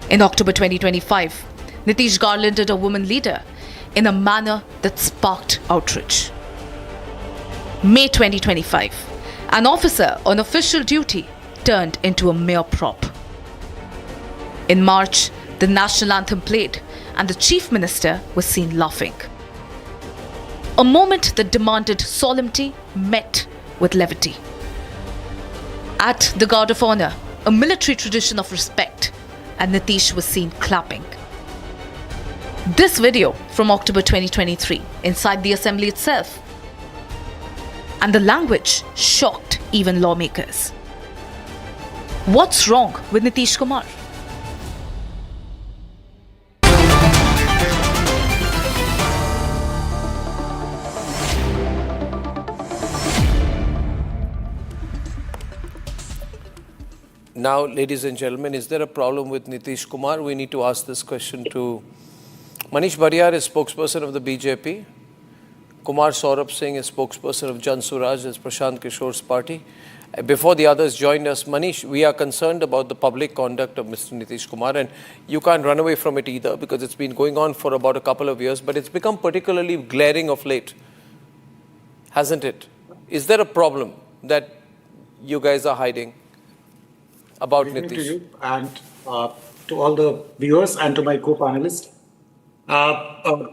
In October 2025, Nitish garlanded a woman leader in a manner that sparked outrage. May 2025, an officer on official duty turned into a mere prop. In March, the national anthem played and the Chief Minister was seen laughing. A moment that demanded solemnity met with levity. At the Guard of Honor, a military tradition of respect, and Nitish was seen clapping. This video from October 2023 inside the assembly itself. And the language shocked even lawmakers. What's wrong with Nitish Kumar? Now, ladies and gentlemen, is there a problem with Nitish Kumar? We need to ask this question to Manish Bariyar is spokesperson of the BJP. Kumar Saurabh Singh is spokesperson of Jan Suraj, as Prashant Kishore's party. Before the others joined us, Manish, we are concerned about the public conduct of Mr. Nitish Kumar, and you can't run away from it either because it's been going on for about a couple of years, but it's become particularly glaring of late, hasn't it? Is there a problem that you guys are hiding about Nitish? To you and to all the viewers and to my co-panelists.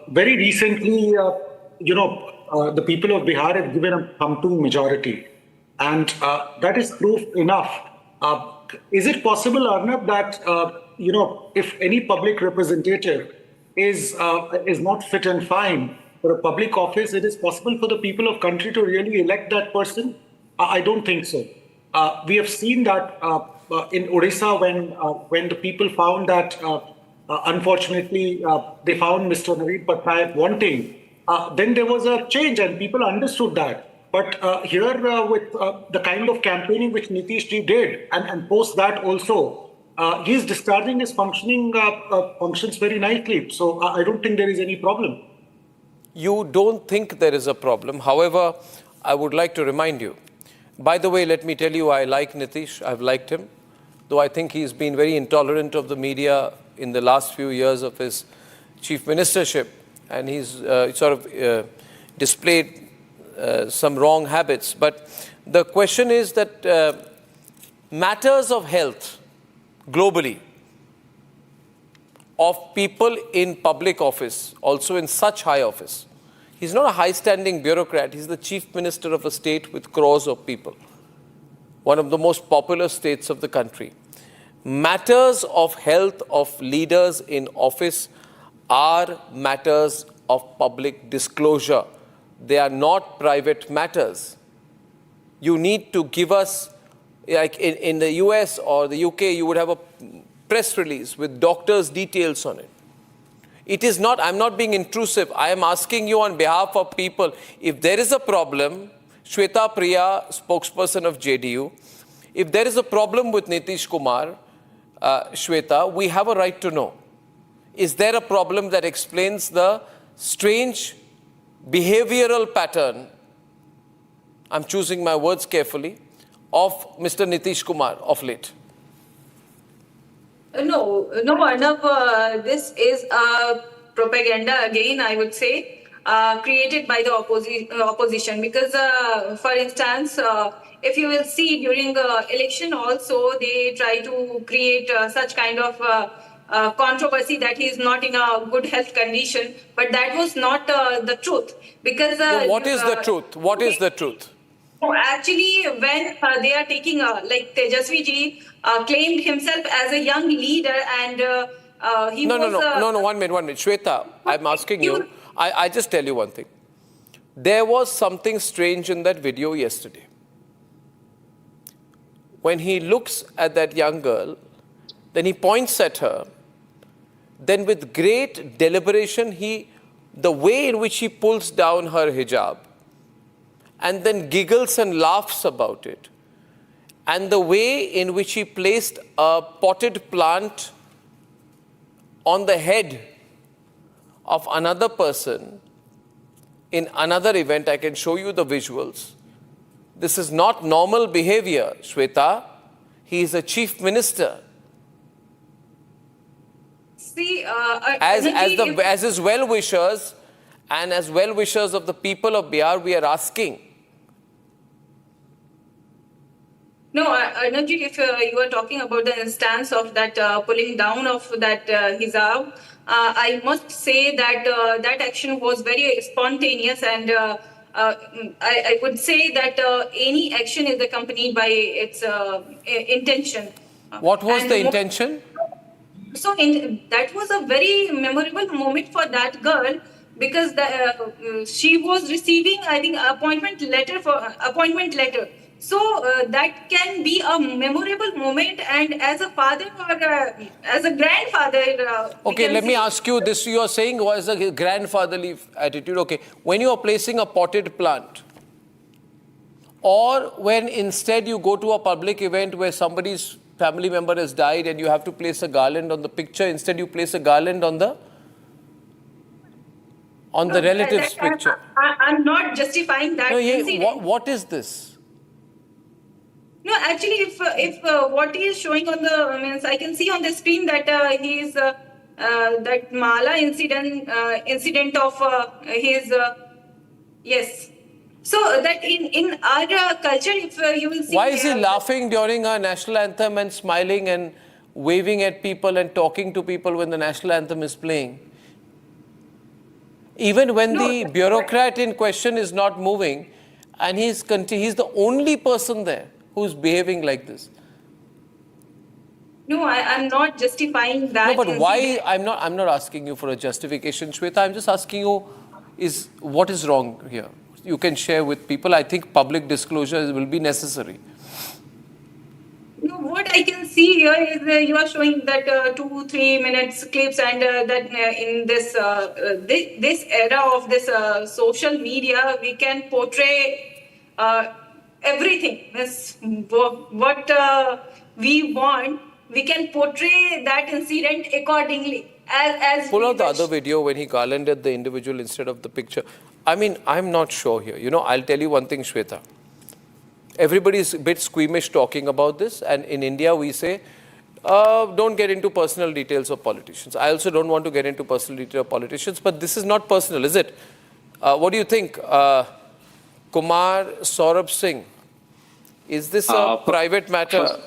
Very recently, the people of Bihar have given a thumping majority, and that is proof enough. Is it possible, Arnab, that if any public representative is not fit and fine for a public office, it is possible for the people of country to really elect that person? I don't think so. We have seen that in Odisha when the people found that. Unfortunately, they found Mr. Naveen Patnaik wanting. Then there was a change and people understood that. But here with the kind of campaigning which Nitish ji did and post that also, he is discharging his functions very nicely. So I don't think there is any problem. You don't think there is a problem. However, I would like to remind you. By the way, let me tell you, I like Nitish. I've liked him. Though I think he's been very intolerant of the media in the last few years of his chief ministership, and he's displayed some wrong habits. But the question is that matters of health globally of people in public office, also in such high office. He's not a high-standing bureaucrat. He's the chief minister of a state with crores of people, one of the most popular states of the country. Matters of health of leaders in office are matters of public disclosure. They are not private matters. You need to give us, like in the US or the UK, you would have a press release with doctors' details on it. It is not, I'm not being intrusive. I am asking you on behalf of people, if there is a problem, Shweta Priya, spokesperson of JDU, if there is a problem with Nitish Kumar, Shweta, we have a right to know. Is there a problem that explains the strange behavioral pattern, I'm choosing my words carefully, of Mr. Nitish Kumar of late? No, Arnab, this is propaganda again, I would say, created by the opposition. Because, for instance, if you will see during election also, they try to create such kind of controversy that he is not in a good health condition. But that was not the truth. Because what is the truth? What is the truth? Actually, when they are taking, like Tejasvi ji claimed himself as a young leader and he was... No, 1 minute. Shweta, I'm asking you, I just tell you one thing. There was something strange in that video yesterday. When he looks at that young girl, then he points at her, then with great deliberation, the way in which he pulls down her hijab, and then giggles and laughs about it, and the way in which he placed a potted plant on the head of another person in another event. I can show you the visuals. This is not normal behavior, Shweta. He is a chief minister. See, as his well-wishers and as well-wishers of the people of Bihar, we are asking. No, Arnabji, if you are talking about the instance of that pulling down of that hijab, I must say that that action was very spontaneous, and I would say that any action is accompanied by its intention. What was the intention? So that was a very memorable moment for that girl, because she was receiving, I think, appointment letter. So that can be a memorable moment, and as a father or as a grandfather. Okay, let me ask you this. You are saying was a grandfatherly attitude. Okay, when you are placing a potted plant, or when instead you go to a public event where somebody's family member has died and you have to place a garland on the picture, instead you place a garland on the relative's picture. I'm not justifying that. No, what is this? No, actually, if what he is showing on the, I can see on the screen that he is that Mala incident of his yes. So that in our culture, if you will see. Why is he laughing during our national anthem and smiling and waving at people and talking to people when the national anthem is playing? Even when the bureaucrat in question is not moving, and he's the only person there who's behaving like this. No, I'm not justifying that. No, but why? I'm not asking you for a justification, Shweta. I'm just asking you, what is wrong here? You can share with people. I think public disclosure will be necessary. No, what I can see here is you are showing that 2-3 minutes clips, and that in this this era of this social media, we can portray everything. What we want, we can portray that incident accordingly. As pull out the other video when he garlanded the individual instead of the picture. I mean, I'm not sure here. You know, I'll tell you one thing, Shweta. Everybody's a bit squeamish talking about this, and in India we say, don't get into personal details of politicians. I also don't want to get into personal details of politicians, but this is not personal, is it? What do you think? Kumar, Saurabh Singh, is this a private matter?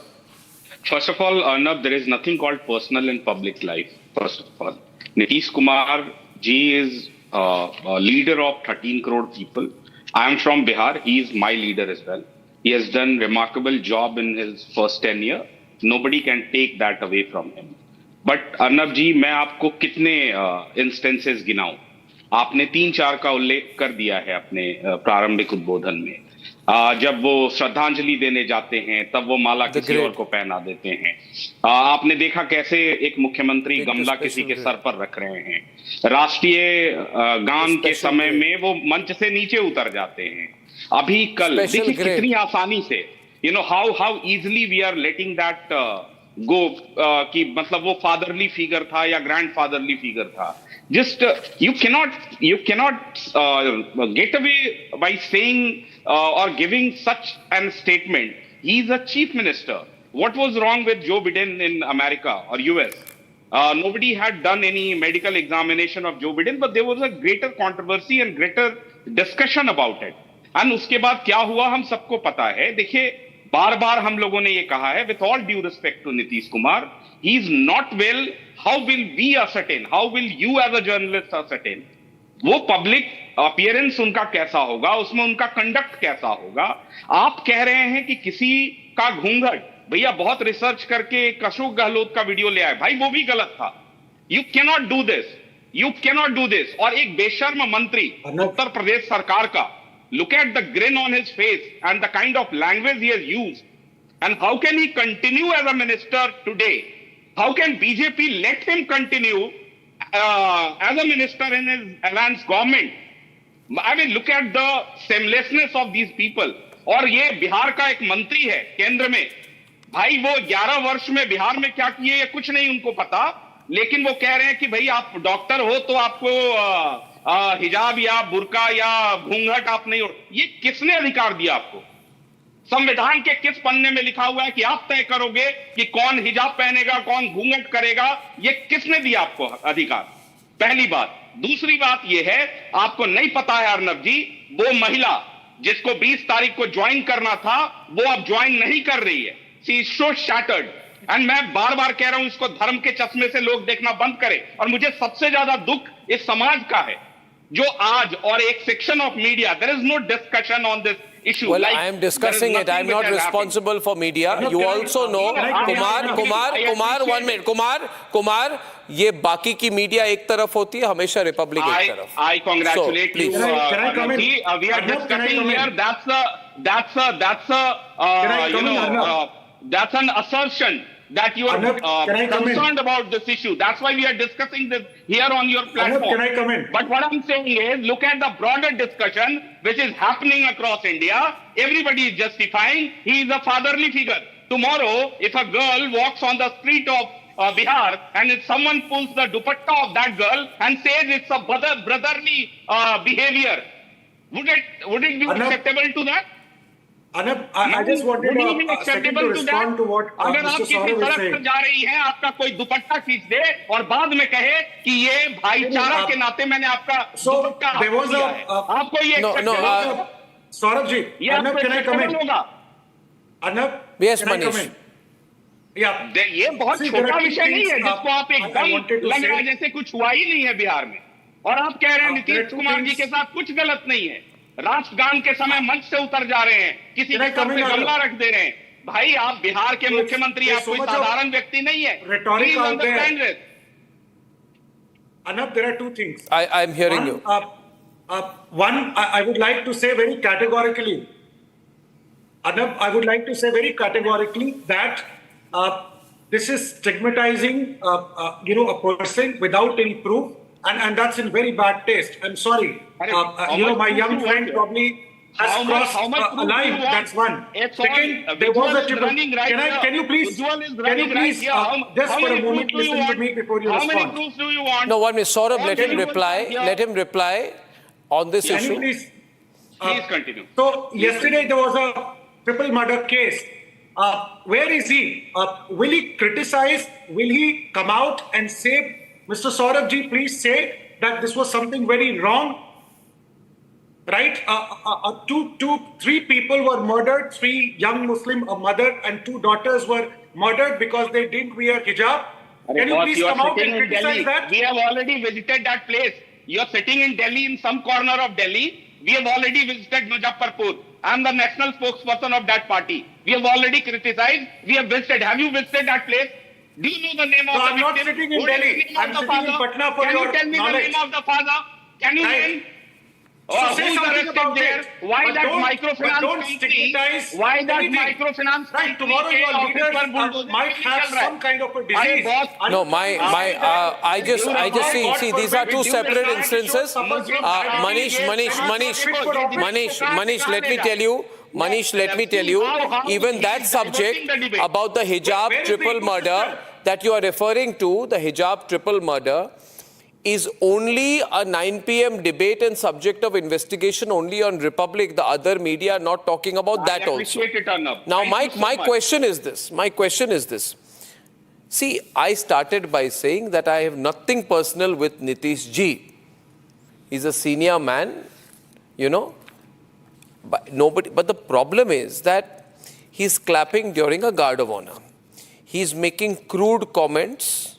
First of all, Arnab, there is nothing called personal in public life, first of all. Nitish Kumar ji is a leader of 13 crore people. I am from Bihar. He is my leader as well. He has done a remarkable job in his first tenure. Nobody can take that away from him. But Arnab ji, मैं आपको कितने instances गिनाऊं? आपने 3-4 का उल्लेख कर दिया है अपने प्रारंभिक उद्बोधन में. जब वो श्रद्धांजलि देने जाते हैं, तब वो माला किसी और को पहना देते हैं. आपने देखा कैसे एक मुख्यमंत्री गमला किसी के सर पर रख रहे हैं. राष्ट्रीय गान के समय में वो मंच से नीचे उतर जाते हैं. अभी कल देखिए कितनी आसानी से, you know how easily we are letting that go, कि मतलब वो fatherly figure था या grandfatherly figure था. Just you cannot get away by saying or giving such an statement. He is a chief minister. What was wrong with Joe Biden in America or US? Nobody had done any medical examination of Joe Biden, but there was a greater controversy and greater discussion about it. And उसके बाद क्या हुआ हम सबको पता है. देखिए, बार बार हम लोगों ने ये कहा है, with all due respect to Nitish Kumar, he is not well. How will we ascertain? How will you as a journalist ascertain? वो पब्लिक अपीयरेंस उनका कैसा होगा, उसमें उनका कंडक्ट कैसा होगा. आप कह रहे हैं कि किसी का घूंघट, भैया बहुत रिसर्च करके एक अशोक गहलोत का वीडियो ले आए, भाई वो भी गलत था. You cannot do this, you cannot do this. और एक बेशर्म मंत्री उत्तर प्रदेश सरकार का, look at the grin on his face and the kind of language he has used, and how can he continue as a minister today? How can BJP let him continue as a minister in his alliance government? I mean, look at the shamelessness of these people. और ये बिहार का एक मंत्री है केंद्र में, भाई वो 11 वर्ष में बिहार में क्या किए ये कुछ नहीं उनको पता, लेकिन वो कह रहे हैं कि भाई आप डॉक्टर हो तो आपको हिजाब या बुर्का या घूंघट आप नहीं हो. ये किसने अधिकार दिया आपको? संविधान के किस पन्ने में लिखा हुआ है कि आप तय करोगे कि कौन हिजाब पहनेगा, कौन घूंघट करेगा? ये किसने दिया आपको अधिकार? पहली बात. दूसरी बात ये है, आपको नहीं पता है अर्नब जी, वो महिला जिसको 20 तारीख को ज्वाइन करना था, वो अब ज्वाइन नहीं कर रही है. She is so shattered. And मैं बार बार कह रहा हूं, इसको धर्म के चश्मे से लोग देखना बंद करें. और मुझे सबसे ज्यादा दुख इस समाज का है जो आज, और एक section of media, there is no discussion on this issue. Well, like, I am discussing it. I am not responsible for media. You also know, Kumar, 1 minute. Kumar, ये बाकी की मीडिया एक तरफ होती है, हमेशा रिपब्लिक एक तरफ. I congratulate you. We are discussing here. That's an assertion that you are concerned about this issue. That's why we are discussing this here on your platform. Can I come in? But what I'm saying is, look at the broader discussion which is happening across India. Everybody is justifying. He is a fatherly figure. Tomorrow, if a girl walks on the street of Bihar and if someone pulls the dupatta of that girl and says it's a brotherly behavior, would it be acceptable to that? Arnab, I just wanted a second to respond to what Mr. Saurav is saying. जा रही है, आपका कोई दुपट्टा खींच दे और बाद में कहे कि ये भाईचारा के नाते मैंने आपका दुपट्टा दिया है, आपको ये Saurav ji, Arnab, can I come in? Arnab, yes, can I come in? Yeah. ये बहुत छोटा विषय नहीं है जिसको आप एकदम लग रहा है जैसे कुछ हुआ ही नहीं है बिहार में, और आप कह रहे हैं नीतीश कुमार जी के साथ कुछ गलत नहीं है, राष्ट्रगान के समय मंच से उतर जा रहे हैं, किसी के सर पे गमला रख दे रहे हैं. भाई आप बिहार के मुख्यमंत्री, आप कोई साधारण व्यक्ति नहीं है. Please understand this. Arnab, there are two things. I'm hearing you. One, I would like to say very categorically, Arnab, I would like to say very categorically that this is stigmatizing, a person without any proof, and that's in very bad taste. I'm sorry. My young friend probably has crossed a line. That's one. Second, there was a triple. Can you please, just for a moment, listen to me before you respond. How many proofs do you want? No, 1 minute. Saurabh, let him reply. Let him reply on this issue. Please continue. So, yesterday there was a triple murder case. Where is he? Will he criticize? Will he come out and say, Mr. Saurav ji, please say that this was something very wrong? Right? Three people were murdered. 3 young Muslim, a mother and 2 daughters were murdered because they didn't wear hijab. Can you please come out and criticize that? We have already visited that place. You're sitting in Delhi, in some corner of Delhi. We have already visited Muzaffarpur. I am the national spokesperson of that party. We have already criticized. We have visited. Have you visited that place? Do you know the name of the victim? I'm not sitting in Delhi. I'm sitting in Patna for your knowledge. Can you tell me the name of the father? Can you name? So say something about it. Why that microfinance company? Why that microfinance company? Right, tomorrow your leaders might have some kind of a disease. No, I just see, these are two separate instances. Manish, let me tell you, even that subject about the hijab triple murder that you are referring to, the hijab triple murder, is only a 9 p.m. debate and subject of investigation only on Republic. The other media are not talking about that also. Now, my question is this. See, I started by saying that I have nothing personal with Nitish ji. He's a senior man, But the problem is that he's clapping during a guard of honor. He's making crude comments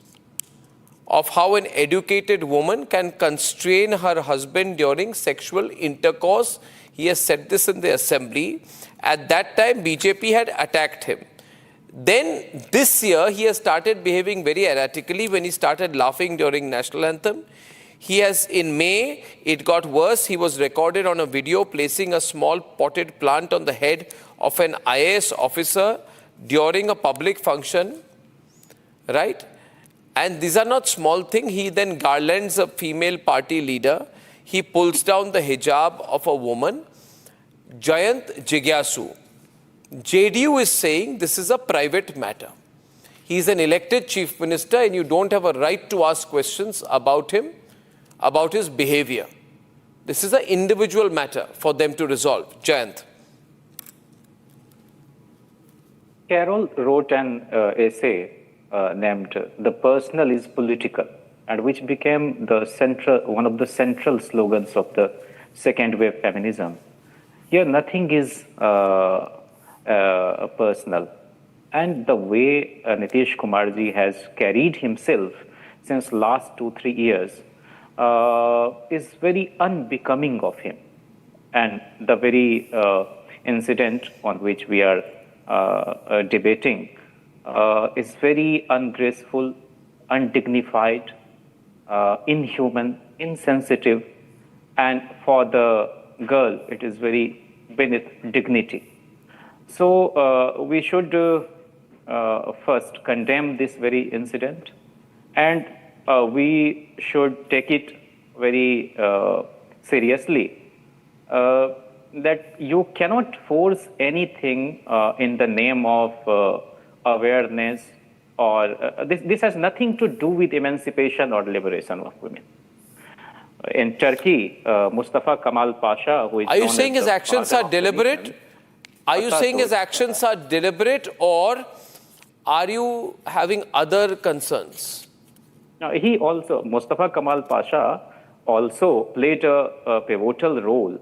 of how an educated woman can constrain her husband during sexual intercourse. He has said this in the assembly. At that time, BJP had attacked him. Then this year, he has started behaving very erratically when he started laughing during national anthem. He has, in May, it got worse. He was recorded on a video placing a small potted plant on the head of an IAS officer during a public function, right? And these are not small things. He then garlands a female party leader. He pulls down the hijab of a woman. Jayant Jigyasu. JDU is saying this is a private matter. He is an elected chief minister and you don't have a right to ask questions about him, about his behavior. This is an individual matter for them to resolve. Jayant. Carol wrote an essay named "The Personal is Political," and which became one of the central slogans of the second wave feminism. Here, nothing is personal, and the way Nitish Kumarji has carried himself since last 2-3 years is very unbecoming of him, and the very incident on which we are debating is very ungraceful, undignified, inhuman, insensitive, and for the girl, it is very beneath dignity. So we should first condemn this very incident, and we should take it very seriously. That you cannot force anything in the name of awareness, or this has nothing to do with emancipation or liberation of women. In Turkey, Mustafa Kemal Pasha, who is... Are you saying his actions are deliberate? Are you saying his actions are deliberate, or are you having other concerns? No, he also, Mustafa Kemal Pasha also played a pivotal role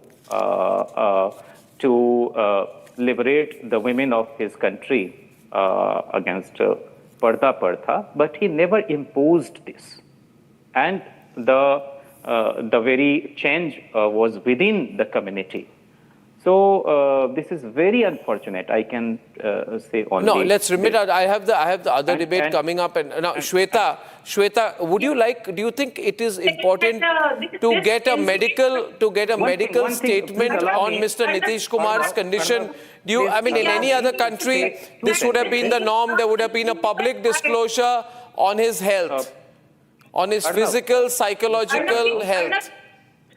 to liberate the women of his country against Parda Partha, but he never imposed this. And the very change was within the community. So this is very unfortunate. I can say only. No, let's remit. I have the other debate coming up. And now, Shweta, would you like? Do you think it is important to get a medical statement on Mr. Nitish Kumar's condition? Do you? I mean, in any other country, this would have been the norm. There would have been a public disclosure on his health, on his physical, psychological health.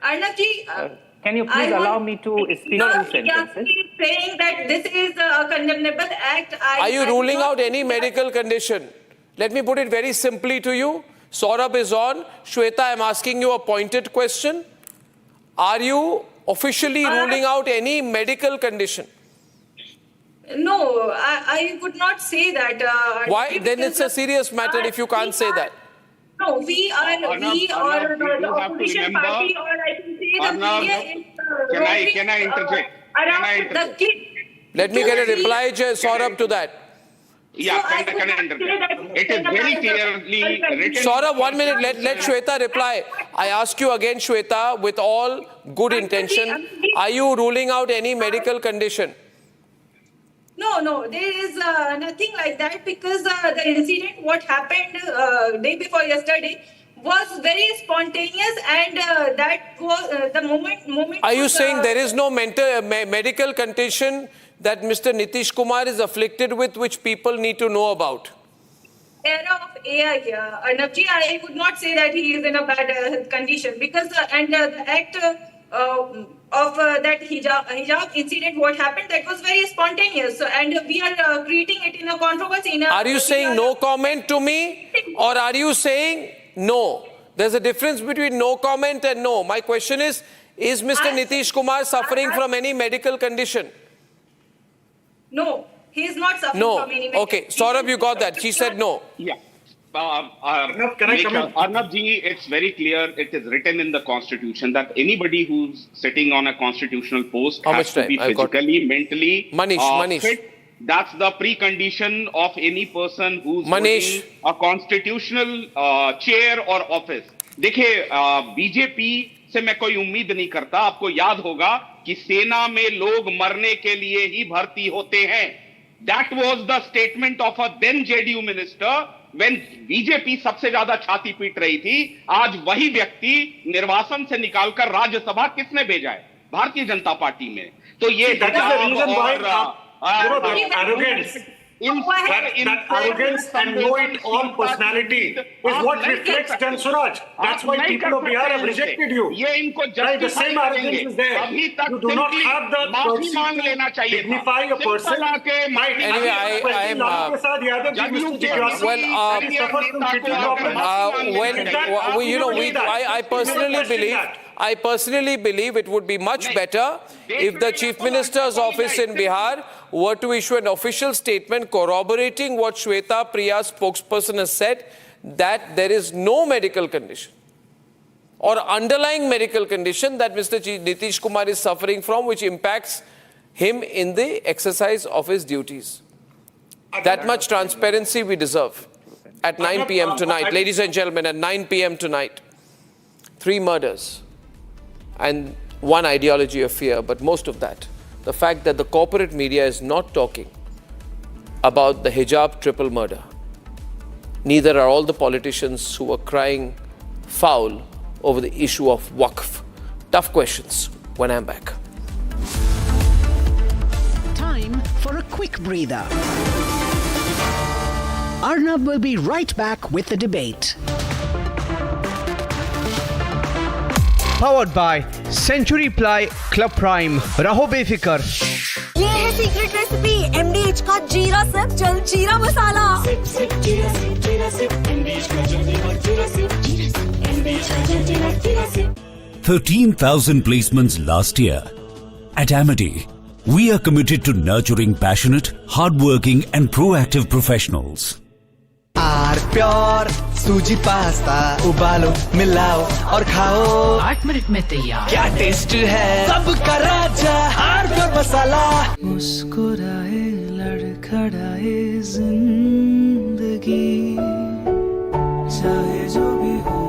Arnab, can you please allow me to speak two sentences? Saying that this is a condemnable act. Are you ruling out any medical condition? Let me put it very simply to you. Saurabh is on. Shweta, I'm asking you a pointed question. Are you officially ruling out any medical condition? No, I would not say that. Why? Then it's a serious matter if you can't say that. No, we are the opposition party, or I can say the media is can I interject? Around the kid. Let me get a reply, Saurabh, to that. Yeah, can I interject? It is very clearly written. Saurabh, 1 minute. Let Shweta reply. I ask you again, Shweta, with all good intention, are you ruling out any medical condition? No, there is nothing like that, because the incident, what happened day before yesterday, was very spontaneous, and that was the moment. Are you saying there is no medical condition that Mr. Nitish Kumar is afflicted with, which people need to know about? Era of AI here, Arnabji, I would not say that he is in a bad health condition, because the act of that hijab incident, what happened, that was very spontaneous, and we are creating it in a controversy. Are you saying no comment to me, or are you saying no? There's a difference between no comment and no. My question is Mr. Nitish Kumar suffering from any medical condition? No, he is not suffering from any medical condition. Okay, Saurabh, you got that. She said no. Yeah. Arnab ji, it's very clear, it is written in the constitution that anybody who's sitting on a constitutional post has to be physically, mentally fit. That's the precondition of any person who's holding a constitutional chair or office. देखिए, BJP से मैं कोई उम्मीद नहीं करता. आपको याद होगा कि सेना में लोग मरने के लिए ही भर्ती होते हैं. That was the statement of a then JDU minister. When BJP सबसे ज्यादा छाती पीट रही थी, आज वही व्यक्ति निर्वासन से निकालकर राज्यसभा किसने भेजा है? भारतीय जनता पार्टी में. तो ये arrogance and know-it-all personality is what reflects Swaraj. That's why people of Bihar have rejected you. Right, the same arrogance is there. You do not have the courtesy to dignify a person. Anyway, I personally believe it would be much better if the Chief Minister's office in Bihar were to issue an official statement corroborating what Shweta Priya's spokesperson has said, that there is no medical condition or underlying medical condition that Mr. Nitish Kumar is suffering from, which impacts him in the exercise of his duties. That much transparency we deserve. At 9 p.m. tonight, ladies and gentlemen, at 9 p.m. tonight, 3 murders and one ideology of fear, but most of that the fact that the corporate media is not talking about the hijab triple murder. Neither are all the politicians who are crying foul over the issue of Waqf. Tough questions when I'm back. Time for a quick breather. Arnab will be right back with the debate. Powered by Century Ply Club Prime. Raho befikar. ये है secret recipe MDH का जीरा SIP जल जीरा मसाला। SIP जीरा SIP MDH का जल जीरा सिप MDH का जल जीरा SIP. 13,000 placements last year. At Amity, we are committed to nurturing passionate, hardworking and proactive professionals. Pure सूजी पास्ता उबालो मिलाओ और खाओ 8 मिनट में तैयार। क्या टेस्ट है सबका राजा आर प्योर मसाला। मुस्कुराए लड़खड़ाए जिंदगी चाहे जो भी हो।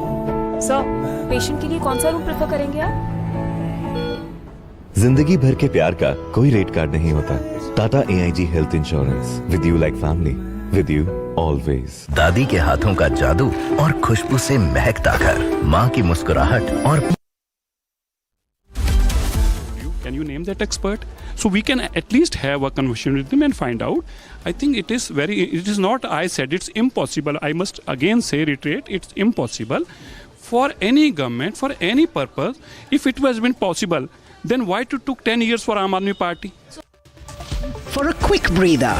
सर, पेशेंट के लिए कौन सा रूम प्रेफर करेंगे आप? जिंदगी भर के प्यार का कोई रेट कार्ड नहीं होता। Tata AIG health insurance, with you like family, with you always. दादी के हाथों का जादू और खुशबू से महकता घर, माँ की मुस्कुराहट और Can you name that expert? So we can at least have a conversation with them and find out. I think it is not I said it's impossible. I must again reiterate, it's impossible for any government, for any purpose. If it has been possible, then why it took 10 years for Aam Aadmi Party? For a quick breather.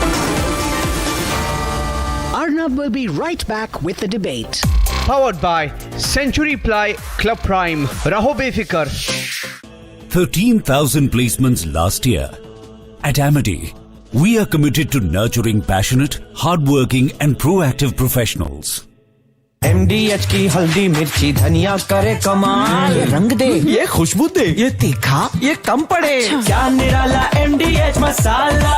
Arnab will be right back with the debate. Powered by Century Ply Club Prime. Raho befikar. 13,000 placements last year. At Amity, we are committed to nurturing passionate, hardworking and proactive professionals. MDH की हल्दी मिर्ची धनिया करे कमाल। ये रंग दे, ये खुशबू दे, ये तीखा, ये कम पड़े। क्या निराला MDH मसाला।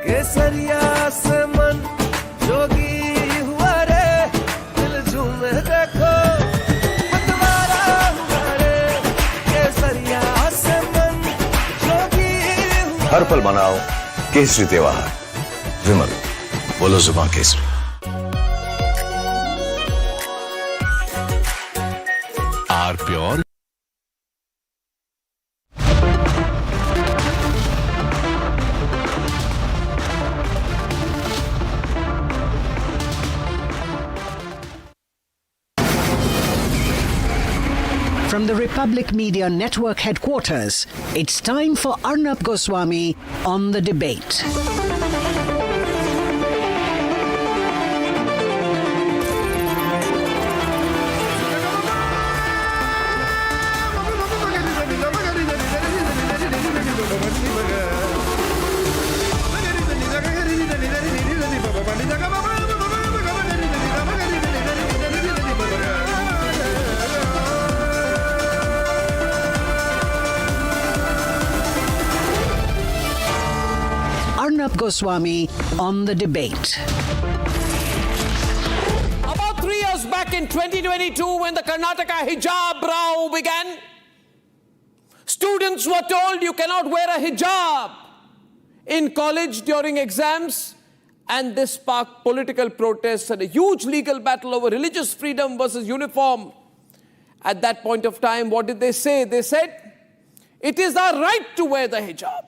केसरिया से मन जोगी हुआ रे, दिल झूमे देखो मतवारा हुआ रे। केसरिया से मन जोगी हुआ। हर पल मनाओ केसरी त्योहार। विमल, बोलो जुबान Kesari. Are pure. From the Republic Media Network headquarters, it's time for Arnab Goswami on the debate. Arnab Goswami on the debate. About 3 years back in 2022, when the Karnataka hijab row began, students were told you cannot wear a hijab in college during exams, and this sparked political protests and a huge legal battle over religious freedom versus uniform. At that point of time, what did they say? They said, it is our right to wear the hijab.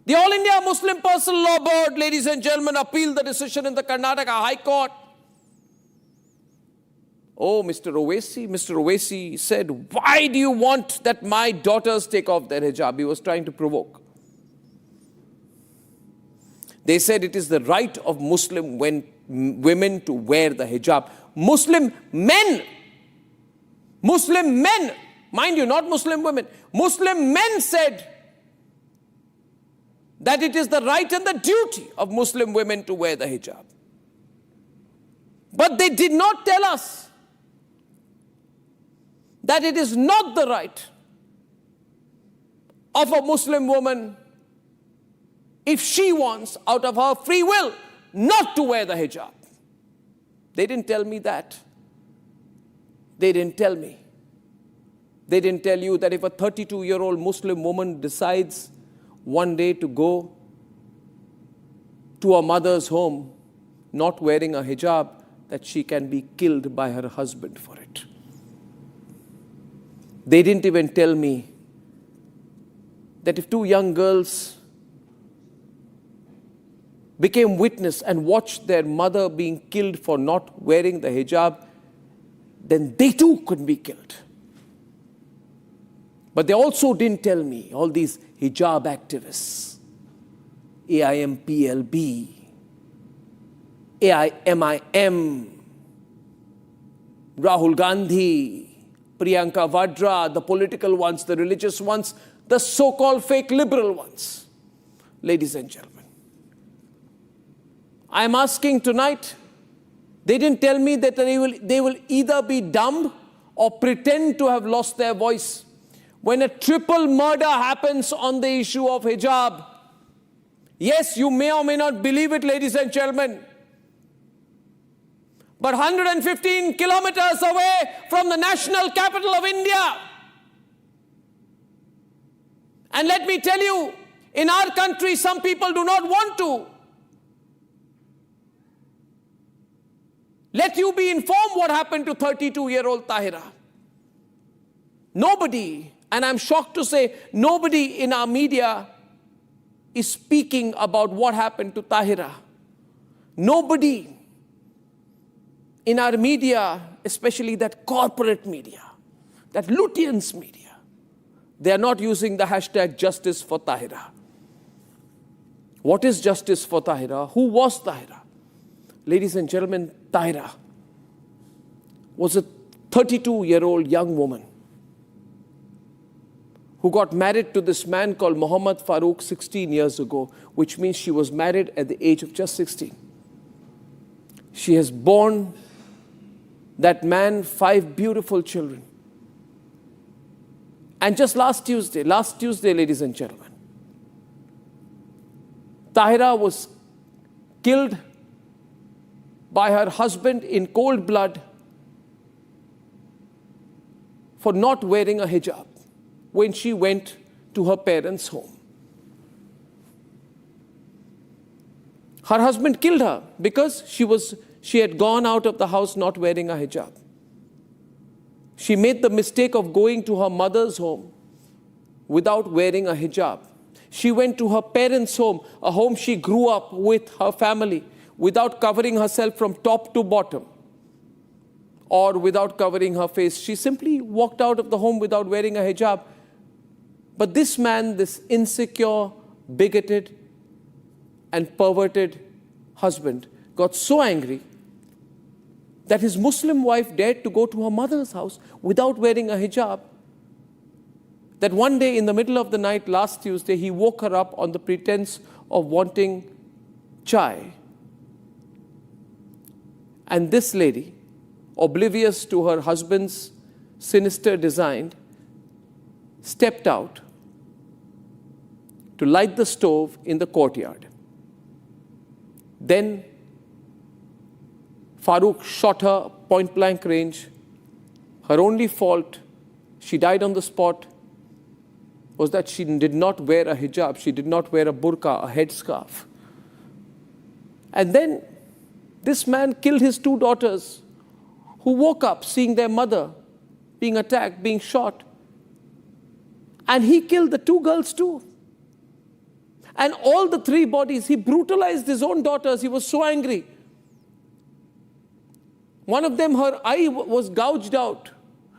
The All India Muslim Personal Law Board, ladies and gentlemen, appealed the decision in the Karnataka High Court. Oh, Mr. Owaisi said, why do you want that my daughters take off their hijab? He was trying to provoke. They said it is the right of Muslim women to wear the hijab. Muslim men, mind you, not Muslim women, Muslim men said that it is the right and the duty of Muslim women to wear the hijab. But they did not tell us that it is not the right of a Muslim woman, if she wants, out of her free will, not to wear the hijab. They didn't tell me that. They didn't tell me. They didn't tell you that if a 32-year-old Muslim woman decides one day to go to a mother's home not wearing a hijab, that she can be killed by her husband for it. They didn't even tell me that if two young girls became witness and watched their mother being killed for not wearing the hijab, then they too could be killed. But they also didn't tell me, all these hijab activists, AIMPLB, AIMIM, Rahul Gandhi, Priyanka Vadra, the political ones, the religious ones, the so-called fake liberal ones. Ladies and gentlemen, I'm asking tonight, they didn't tell me that they will either be dumb or pretend to have lost their voice. When a triple murder happens on the issue of hijab, yes, you may or may not believe it, ladies and gentlemen, but 115 kilometers away from the national capital of India. And let me tell you, in our country, some people do not want to let you be informed what happened to 32-year-old Tahira. Nobody, and I'm shocked to say, nobody in our media is speaking about what happened to Tahira. Nobody in our media, especially that corporate media, that Lutyens media, they are not using the hashtag justice for Tahira. What is justice for Tahira? Who was Tahira? Ladies and gentlemen, Tahira was a 32-year-old young woman who got married to this man called Muhammad Farooq 16 years ago, which means she was married at the age of just 16. She has borne that man 5 beautiful children. And just last Tuesday, ladies and gentlemen, Tahira was killed by her husband in cold blood for not wearing a hijab when she went to her parents' home. Her husband killed her because she had gone out of the house not wearing a hijab. She made the mistake of going to her mother's home without wearing a hijab. She went to her parents' home, a home she grew up with her family, without covering herself from top to bottom or without covering her face. She simply walked out of the home without wearing a hijab. But this man, this insecure, bigoted, and perverted husband got so angry that his Muslim wife dared to go to her mother's house without wearing a hijab, that one day in the middle of the night last Tuesday, he woke her up on the pretense of wanting chai. And this lady, oblivious to her husband's sinister design, stepped out to light the stove in the courtyard. Then Farooq shot her point blank range. Her only fault, she died on the spot, was that she did not wear a hijab. She did not wear a burqa, a headscarf. And then this man killed his 2 daughters who woke up seeing their mother being attacked, being shot. And he killed the 2 girls too. And all the 3 bodies, he brutalized his own daughters. He was so angry. One of them, her eye was gouged out,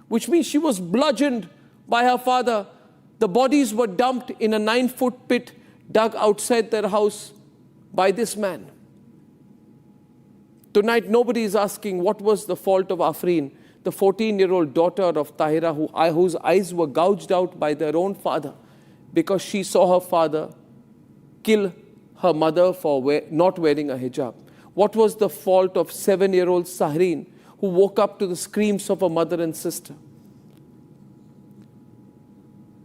which means she was bludgeoned by her father. The bodies were dumped in a 9-foot pit dug outside their house by this man. Tonight, nobody is asking what was the fault of Afreen, the 14-year-old daughter of Tahira, whose eyes were gouged out by their own father because she saw her father kill her mother for not wearing a hijab. What was the fault of 7-year-old Sahreen, who woke up to the screams of her mother and sister?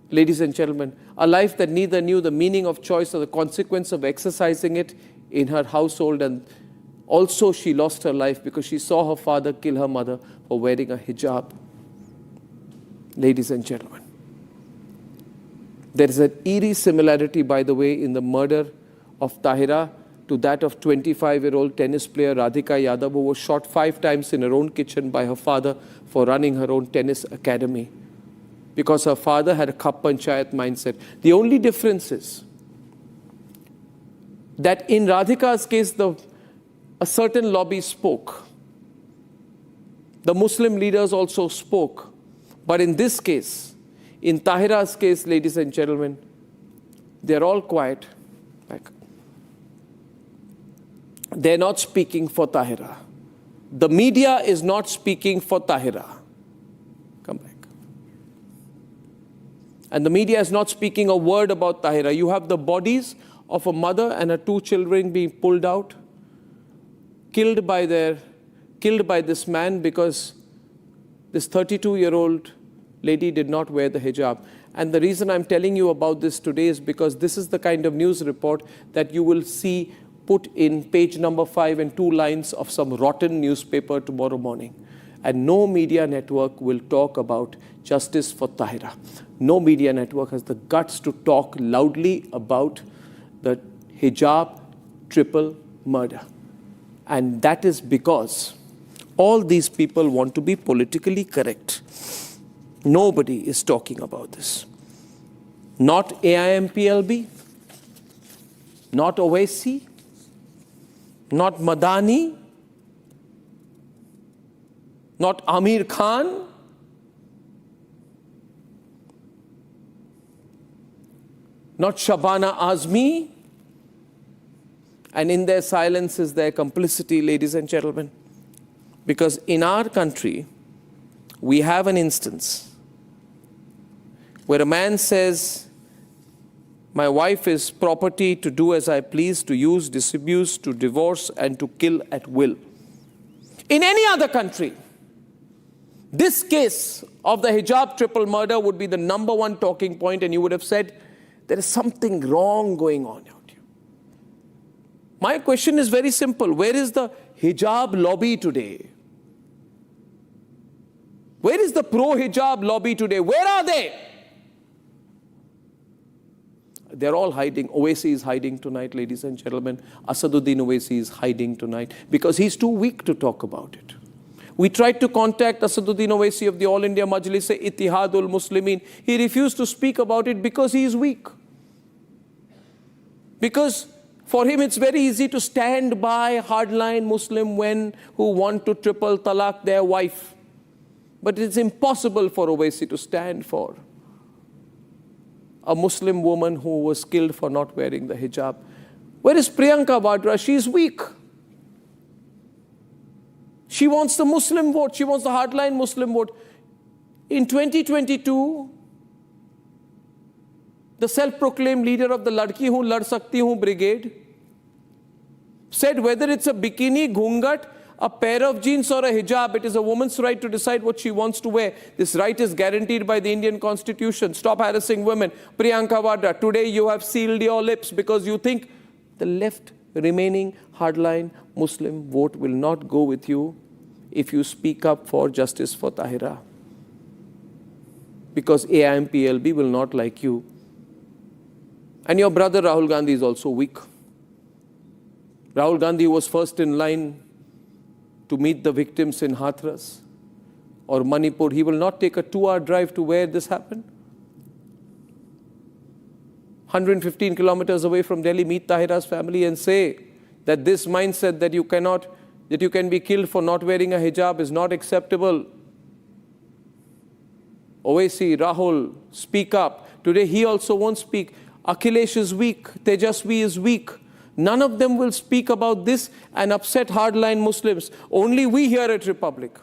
Ladies and gentlemen, a life that neither knew the meaning of choice or the consequence of exercising it in her household, and also she lost her life because she saw her father kill her mother for wearing a hijab. ladies and gentlemen. There is an eerie similarity, by the way, in the murder of Tahira to that of 25-year-old tennis player Radhika Yadav, who was shot 5 times in her own kitchen by her father for running her own tennis academy, because her father had a Kap Panchayat mindset. The only difference is that in Radhika's case, a certain lobby spoke. The Muslim leaders also spoke. But in this case, in Tahira's case, ladies and gentlemen, they're all quiet. They're not speaking for Tahira. The media is not speaking for Tahira. Come back. And the media is not speaking a word about Tahira. You have the bodies of a mother and her 2 children being pulled out, killed by this man because this 32-year-old lady did not wear the hijab. And the reason I'm telling you about this today is because this is the kind of news report that you will see put in page number 5 and 2 lines of some rotten newspaper tomorrow morning. And no media network will talk about justice for Tahira. No media network has the guts to talk loudly about the hijab triple murder. And that is because all these people want to be politically correct. Nobody is talking about this. Not AIMPLB, not Owaisi, not Madani, not Amir Khan, not Shabana Azmi, and in their silence is their complicity, ladies and gentlemen. Because in our country, we have an instance where a man says, my wife is property to do as I please, to use, disabuse, to divorce, and to kill at will. In any other country, this case of the hijab triple murder would be the #1 talking point, and you would have said, there is something wrong going on out here. My question is very simple. Where is the hijab lobby today? Where is the pro-hijab lobby today? Where are they? They're all hiding. Owaisi is hiding tonight, ladies and gentlemen. Asaduddin Owaisi is hiding tonight because he's too weak to talk about it. We tried to contact Asaduddin Owaisi of the All India Majlis-e-Ittihadul Muslimin. He refused to speak about it because he is weak. Because for him it's very easy to stand by hardline Muslim men who want to triple talaq their wife. But it's impossible for Owaisi to stand for a Muslim woman who was killed for not wearing the hijab. Where is Priyanka Vadra? She is weak. She wants the Muslim vote. She wants the hardline Muslim vote. In 2022, the self-proclaimed leader of the Ladki Hoon Lad Sakti Hoon brigade said whether it's a bikini, ghungat, a pair of jeans or a hijab, it is a woman's right to decide what she wants to wear. This right is guaranteed by the Indian Constitution. Stop harassing women. Priyanka Vadra, today you have sealed your lips because you think the left remaining hardline Muslim vote will not go with you if you speak up for justice for Tahira. Because AIMPLB will not like you. And your brother Rahul Gandhi is also weak. Rahul Gandhi was first in line to meet the victims in Hathras or Manipur. He will not take a 2-hour drive to where this happened. 115 kilometers away from Delhi, meet Tahira's family and say that this mindset that you can be killed for not wearing a hijab is not acceptable. Owaisi, Rahul, speak up. Today he also won't speak. Akhilesh is weak. Tejasvi is weak. None of them will speak about this and upset hardline Muslims. Only we here at Republic.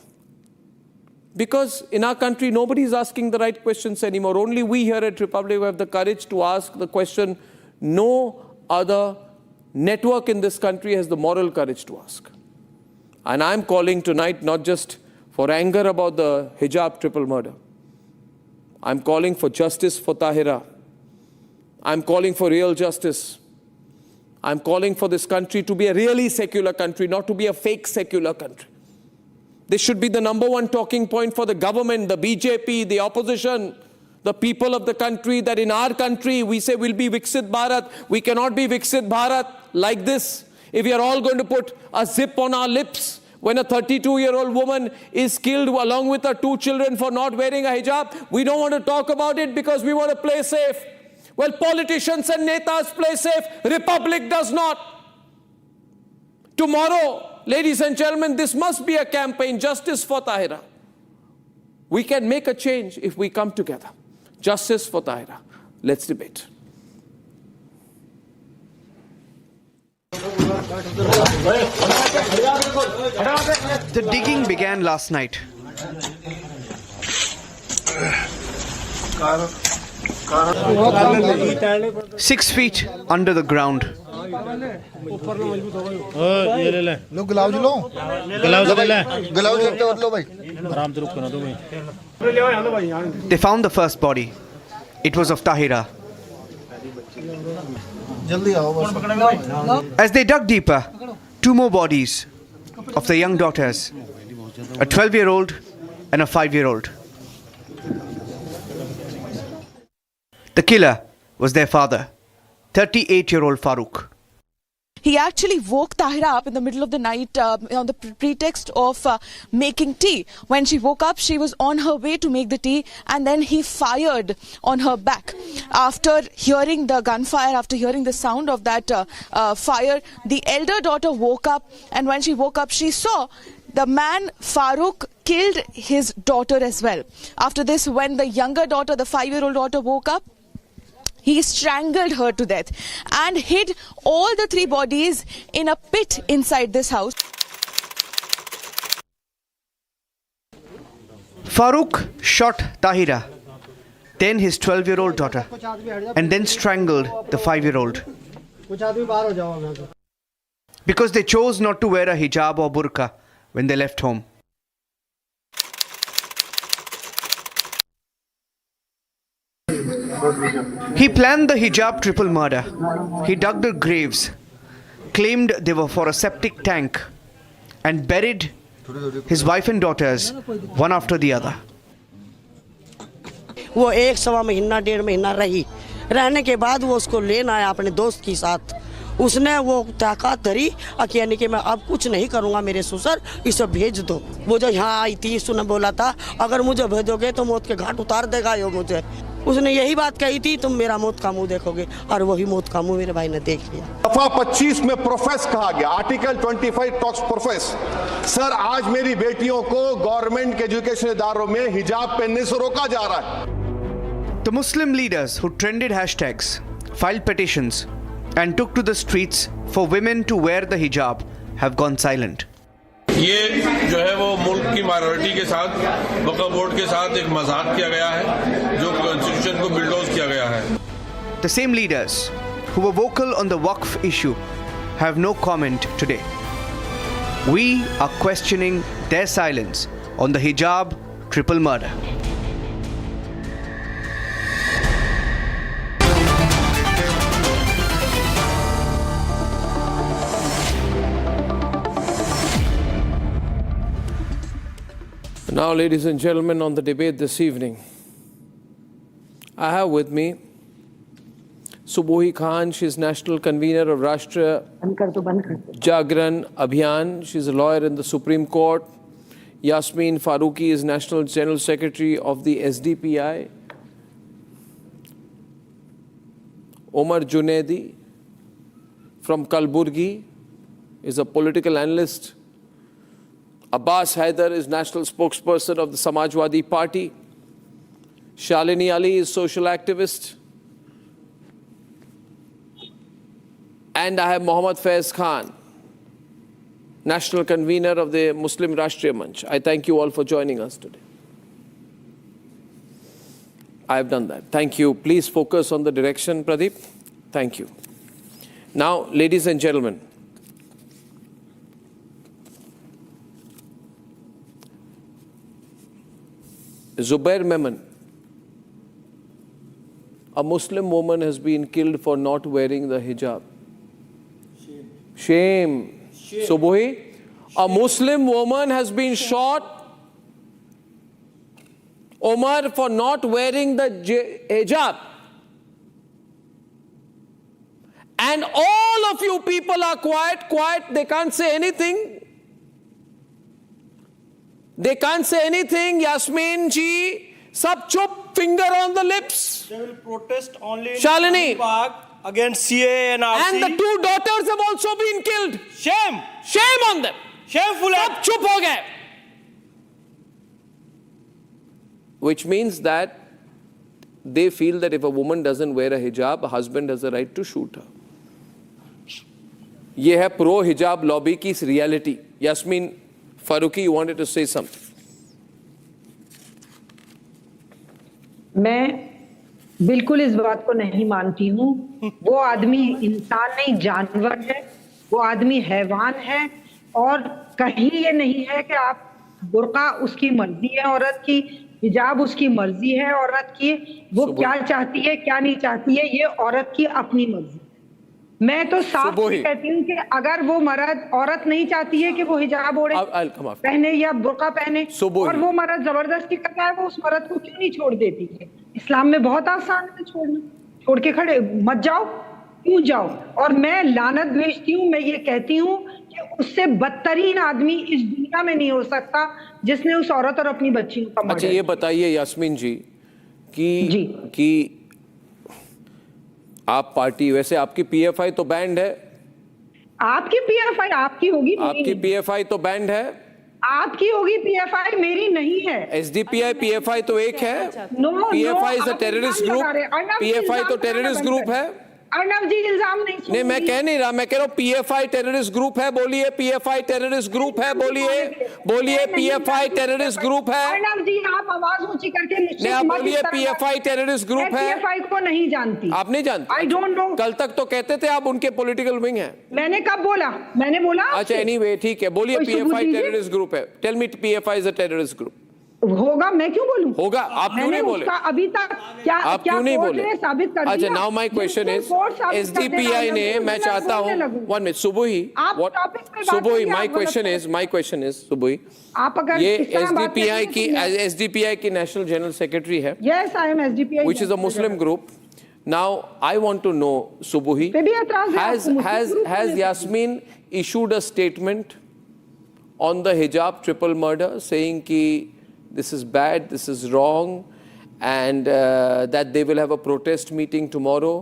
Because in our country, nobody is asking the right questions anymore. Only we here at Republic have the courage to ask the question no other network in this country has the moral courage to ask. And I'm calling tonight not just for anger about the hijab triple murder. I'm calling for justice for Tahira. I'm calling for real justice. I'm calling for this country to be a really secular country, not to be a fake secular country. This should be the number one talking point for the government, the BJP, the opposition, the people of the country, that in our country we say we'll be Viksit Bharat. We cannot be Viksit Bharat like this if we are all going to put a zip on our lips when a 32-year-old woman is killed along with her 2 children for not wearing a hijab. We don't want to talk about it because we want to play safe. Well, politicians and netas play safe. Republic does not. Tomorrow, ladies and gentlemen, this must be a campaign, Justice for Tahira. We can make a change if we come together. Justice for Tahira. Let's debate. The digging began last night. Six feet under the ground. They found the first body. It was of Tahira. As they dug deeper, 2 more bodies of the young daughters, a 12-year-old and a 5-year-old. The killer was their father, 38-year-old Farooq. He actually woke Tahira up in the middle of the night on the pretext of making tea. When she woke up, she was on her way to make the tea, and then he fired on her back. After hearing the gunfire, after hearing the sound of that fire, the elder daughter woke up, and when she woke up, she saw the man Farooq killed his daughter as well. After this, when the younger daughter, the 5-year-old daughter, woke up, he strangled her to death and hid all the 3 bodies in a pit inside this house. Farooq shot Tahira, then his 12-year-old daughter, and then strangled the 5-year-old. Because they chose not to wear a hijab or burqa when they left home. He planned the hijab triple murder. He dug the graves, claimed they were for a septic tank, and buried his wife and daughters one after the other. वो 1-1.25 महीना 1.5 महीना रही, रहने के बाद वो उसको लेना आया अपने दोस्त के साथ। उसने वो ताकत धरी यानी कि मैं अब कुछ नहीं करूंगा मेरे ससुर, इसे भेज दो। वो जो यहाँ आई थी उसने बोला था अगर मुझे भेजोगे तो मौत के घाट उतार देगा यो मुझे। उसने यही बात कही थी तुम मेरा मौत का मुंह देखोगे, और वही मौत का मुंह मेरे भाई ने देख लिया। दफा 25 में प्रोफेस कहा गया, आर्टिकल 25 टॉक्स प्रोफेस। सर आज मेरी बेटियों को गवर्नमेंट के एजुकेशन इदारों में हिजाब पहनने से रोका जा रहा है। The Muslim leaders who trended hashtags, filed petitions, and took to the streets for women to wear the hijab have gone silent. ये जो है वो मुल्क की माइनॉरिटी के साथ, वक्फ बोर्ड के साथ एक मजाक किया गया है, जो कॉन्स्टिट्यूशन को बिल्डोज किया गया है। The same leaders who were vocal on the Waqf issue have no comment today. We are questioning their silence on the hijab triple murder. Now, ladies and gentlemen, on the debate this evening, I have with me Subohi Khan. She's National Convener of Rashtriya Jagran Abhiyan. She's a lawyer in the Supreme Court. Yasmin Farooqi is National General Secretary of the SDPI. Omar Junaidi from Kalburgi is a political analyst. Abbas Haider is national spokesperson of the Samajwadi Party. Shalini Ali is social activist. And I have Mohammad Faiz Khan, national convener of the Muslim Rashtriya Manch. I thank you all for joining us today. I have done that. Thank you. Please focus on the direction, Pradeep. Thank you. Now, ladies and gentlemen, Zubair Memon, a Muslim woman, has been killed for not wearing the hijab. Shame. Subohi, A Muslim woman has been shot, Omar, for not wearing the hijab. And all of you people are quiet, they can't say anything. They can't say anything, Yasmin ji, sab chup, finger on the lips. They will protest only in Shalini. Park against CAA and RC. And the 2 daughters have also been killed. Shame. Shame on them. Shameful. Sab chup ho gaye. Which means that they feel that if a woman doesn't wear a hijab, a husband has a right to shoot her. ये है pro हिजाब lobby की इस reality. Yasmin Farooqui, you wanted to say something. मैं बिल्कुल इस बात को नहीं मानती हूँ. वो आदमी इंसान नहीं, जानवर है. वो आदमी हैवान है. और कहीं ये नहीं है कि आप बुर्का उसकी मर्जी है औरत की, हिजाब उसकी मर्जी है औरत की. वो क्या चाहती है क्या नहीं चाहती है ये औरत की अपनी मर्जी. मैं तो साफ कहती हूँ कि अगर वो मर्द, औरत नहीं चाहती है कि वो हिजाब ओढ़े पहने या बुर्का पहने और वो मर्द जबरदस्ती करता है, वो उस मर्द को क्यों नहीं छोड़ देती है? इस्लाम में बहुत आसान है छोड़ना. छोड़ के खड़े मत जाओ, क्यों जाओ? और मैं लानत भेजती हूँ. मैं ये कहती हूँ कि उससे बदतरीन आदमी इस दुनिया में नहीं हो सकता जिसने उस औरत और अपनी बच्ची को. अच्छा ये बताइए यास्मीन जी कि आप पार्टी, वैसे आपकी पीएफआई तो बैंड है. आपकी पीएफआई आपकी होगी, आपकी पीएफआई तो बैंड है. आपकी होगी पीएफआई, मेरी नहीं है. एसडीपीआई पीएफआई तो एक है. PFI is a terrorist group. PFI तो टेररिस्ट ग्रुप है. अर्नब जी इल्जाम नहीं मैं कह नहीं रहा, मैं कह रहा हूँ पीएफआई टेररिस्ट ग्रुप है. बोलिए पीएफआई टेररिस्ट ग्रुप है. बोलिए पीएफआई टेररिस्ट ग्रुप है. अर्नब जी आप आवाज ऊंची करके मुझसे बोलिए पीएफआई टेररिस्ट ग्रुप है. पीएफआई को नहीं जानती. आप नहीं जानते? I don't know. कल तक तो कहते थे आप उनके पॉलिटिकल विंग हैं. मैंने कब बोला? मैंने बोला. अच्छा एनीवे ठीक है, बोलिए पीएफआई टेररिस्ट ग्रुप है. Tell me PFI is a terrorist group. होगा, मैं क्यों बोलूं? होगा, आप क्यों नहीं बोले? अभी तक क्या आप क्यों नहीं बोले? साबित कर दिया. अच्छा now my question is, SDPI ने, मैं चाहता हूं 1 minute Subuhi, Subuhi my question is Subuhi, आप अगर ये एसडीपीआई की नेशनल जनरल सेक्रेटरी है. Yes I am SDPI, which is a Muslim group. Now I want to know Subuhi, has Yasmin issued a statement on the hijab triple murder saying ki this is bad, this is wrong, and that they will have a protest meeting tomorrow?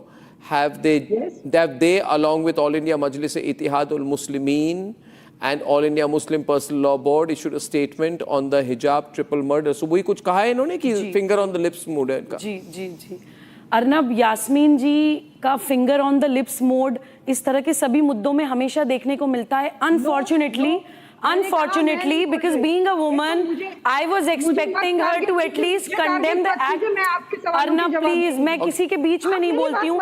Have they along with All India Majlis Ittihad ul Muslimin and All India Muslim Personal Law Board issued a statement on the hijab triple murder? So वही कुछ कहा है इन्होंने कि finger on the lips mood है इनका? जी अर्नब, यास्मीन जी का finger on the lips mode इस तरह के सभी मुद्दों में हमेशा देखने को मिलता है. Unfortunately, because being a woman, I was expecting her to at least condemn the act. Arnab please, मैं किसी के बीच में नहीं बोलती हूँ.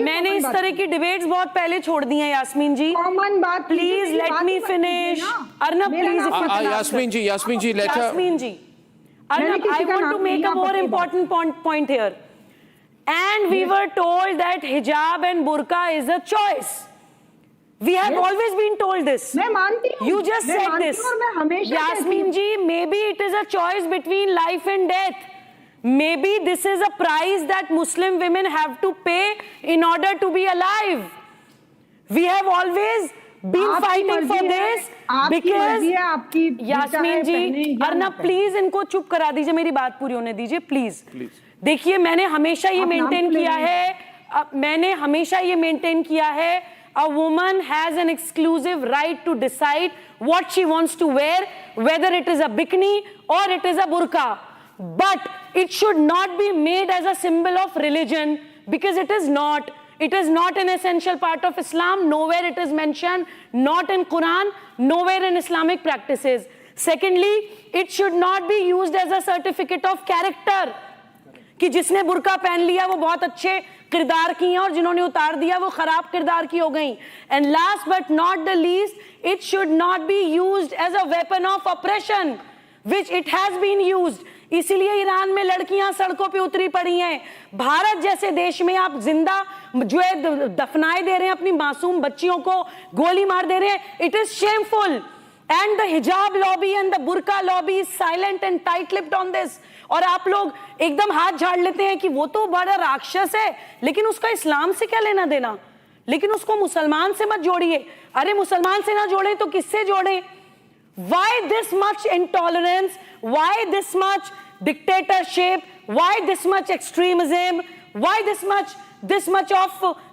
मैंने इस तरह की डिबेट्स बहुत पहले छोड़ दी हैं Yasmin ji. Please let me finish. Arnab please. Yasmin ji let her. Yasmin ji, Arnab, I want to make a more important point here. And we were told that hijab and burqa is a choice. We have always been told this. मैं मानती हूँ. You just said this. Yasmin ji, maybe it is a choice between life and death. Maybe this is a price that Muslim women have to pay in order to be alive. We have always been fighting for this because Yasmin ji, Arnab please इनको चुप करा दीजिए, मेरी बात पूरी होने दीजिए please. देखिए मैंने हमेशा ये मेंटेन किया है, a woman has an exclusive right to decide what she wants to wear, whether it is a bikini or it is a burqa. But it should not be made as a symbol of religion, because it is not. It is not an essential part of Islam. Nowhere it is mentioned, not in Quran, nowhere in Islamic practices. Secondly, it should not be used as a certificate of character. कि जिसने बुर्का पहन लिया वो बहुत अच्छे किरदार की हैं और जिन्होंने उतार दिया वो खराब किरदार की हो गई. And last but not the least, it should not be used as a weapon of operation which it has been used. इसीलिए ईरान में लड़कियां सड़कों पे उतरी पड़ी हैं. भारत जैसे देश में आप जिंदा जो है दफनाए दे रहे हैं अपनी मासूम बच्चियों को, गोली मार दे रहे हैं. It is shameful. And the hijab lobby and the burqa lobby is silent and tight-lipped on this. और आप लोग एकदम हाथ झाड़ लेते हैं कि वो तो बड़ा राक्षस है, लेकिन उसका इस्लाम से क्या लेना देना, लेकिन उसको मुसलमान से मत जोड़िए। अरे मुसलमान से ना जोड़ें तो किससे जोड़ें? Why this much intolerance? Why this much dictatorship? Why this much extremism? Why this much of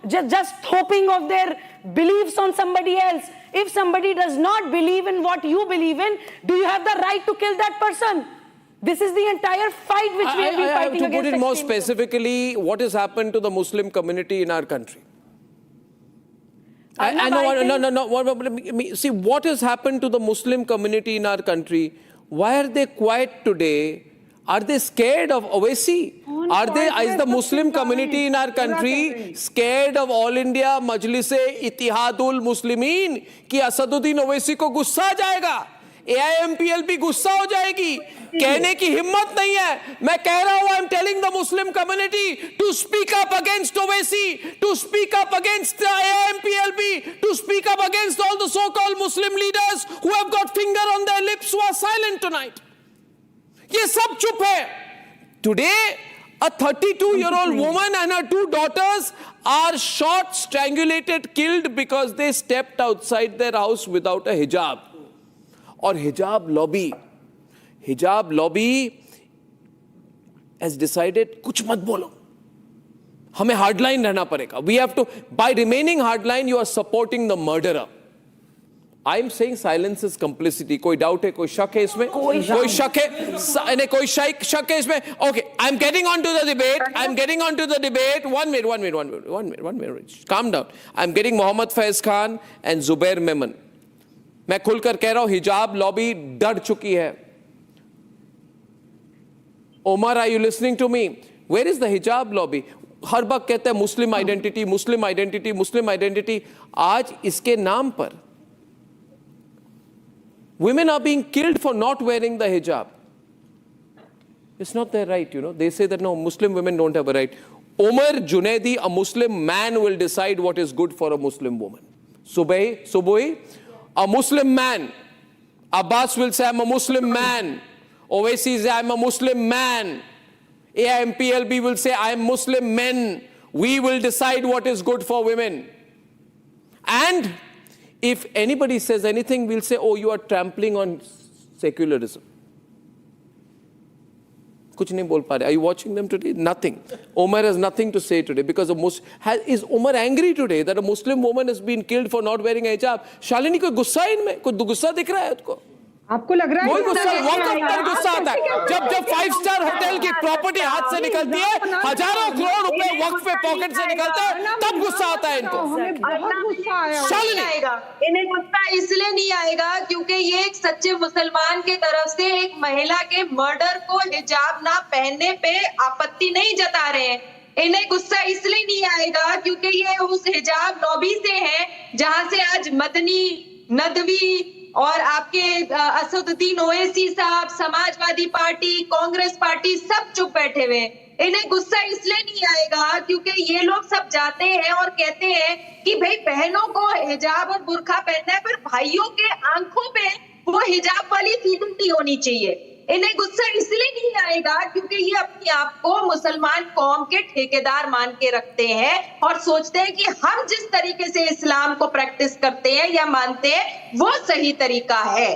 just hoping of their beliefs on somebody else? If somebody does not believe in what you believe in, do you have the right to kill that person? This is the entire fight which we have been fighting against. To put it more specifically, what has happened to the Muslim community in our country? I know. No. See, what has happened to the Muslim community in our country? Why are they quiet today? Are they scared of Owaisi? Is the Muslim community in our country scared of All India Majlis-e Ittihadul Muslimin कि असदुद्दीन ओवैसी को गुस्सा आ जाएगा, AIMPLP गुस्सा हो जाएगी? कहने की हिम्मत नहीं है। मैं कह रहा हूं, I'm telling the Muslim community to speak up against Owaisi, to speak up against the AIMPLP, to speak up against all the so-called Muslim leaders who have got finger on their lips, who are silent tonight. ये सब चुप है. Today, a 32-year-old woman and her 2 daughters are shot, strangulated, killed because they stepped outside their house without a hijab. और hijab lobby has decided कुछ मत बोलो, हमें hardline रहना पड़ेगा. We have to, by remaining hardline, you are supporting the murderer. I'm saying silence is complicity. कोई doubt है, कोई शक है इसमें? कोई शक है? कोई शक है इसमें? Okay, I'm getting on to the debate. One minute. Calm down. I'm getting Mohammad Faiz Khan and Zubair Memon. मैं खुलकर कह रहा हूं, हिजाब लॉबी डर चुकी है. Omar, are you listening to me? Where is the hijab lobby? हर वक्त कहते हैं मुस्लिम आइडेंटिटी. आज इसके नाम पर women are being killed for not wearing the hijab. It's not their right, you know. They say that no, Muslim women don't have a right. Omar Junaidi, a Muslim man, will decide what is good for a Muslim woman. Subui, a Muslim man. Abbas will say, I'm a Muslim man. Owaisi say, I'm a Muslim man. AIMPLB will say, I'm Muslim men. We will decide what is good for women. And if anybody says anything, we'll say, oh, you are trampling on secularism. कुछ नहीं बोल पा रहे. Are you watching them today? Nothing. Omar has nothing to say today because is Omar angry today that a Muslim woman has been killed for not wearing a hijab? Shalini, कोई गुस्सा है इनमें? कोई गुस्सा दिख रहा है उसको? आपको लग रहा है कोई गुस्सा? वक्त पर गुस्सा आता है जब 5-star होटल की प्रॉपर्टी हाथ से निकलती है, हजारों करोड़ रुपए वक्त पे पॉकेट से निकलते हैं, तब गुस्सा आता है इनको. इन्हें गुस्सा इसलिए नहीं आएगा क्योंकि ये एक सच्चे मुसलमान के तरफ से एक महिला के मर्डर को हिजाब ना पहनने पे आपत्ति नहीं जता रहे हैं. इन्हें गुस्सा इसलिए नहीं आएगा क्योंकि ये उस हिजाब लॉबी से हैं जहां से आज मदनी, नदवी और आपके असदुद्दीन ओवैसी साहब, समाजवादी पार्टी, कांग्रेस पार्टी सब चुप बैठे हुए. इन्हें गुस्सा इसलिए नहीं आएगा क्योंकि ये लोग सब जाते हैं और कहते हैं कि भाई बहनों को हिजाब और बुर्का पहनना है, पर भाइयों के आंखों पे वो हिजाब वाली फीलिंग नहीं होनी चाहिए. इन्हें गुस्सा इसलिए नहीं आएगा क्योंकि ये अपने आप को मुसलमान कौम के ठेकेदार मान के रखते हैं और सोचते हैं कि हम जिस तरीके से इस्लाम को प्रैक्टिस करते हैं या मानते हैं वो सही तरीका है.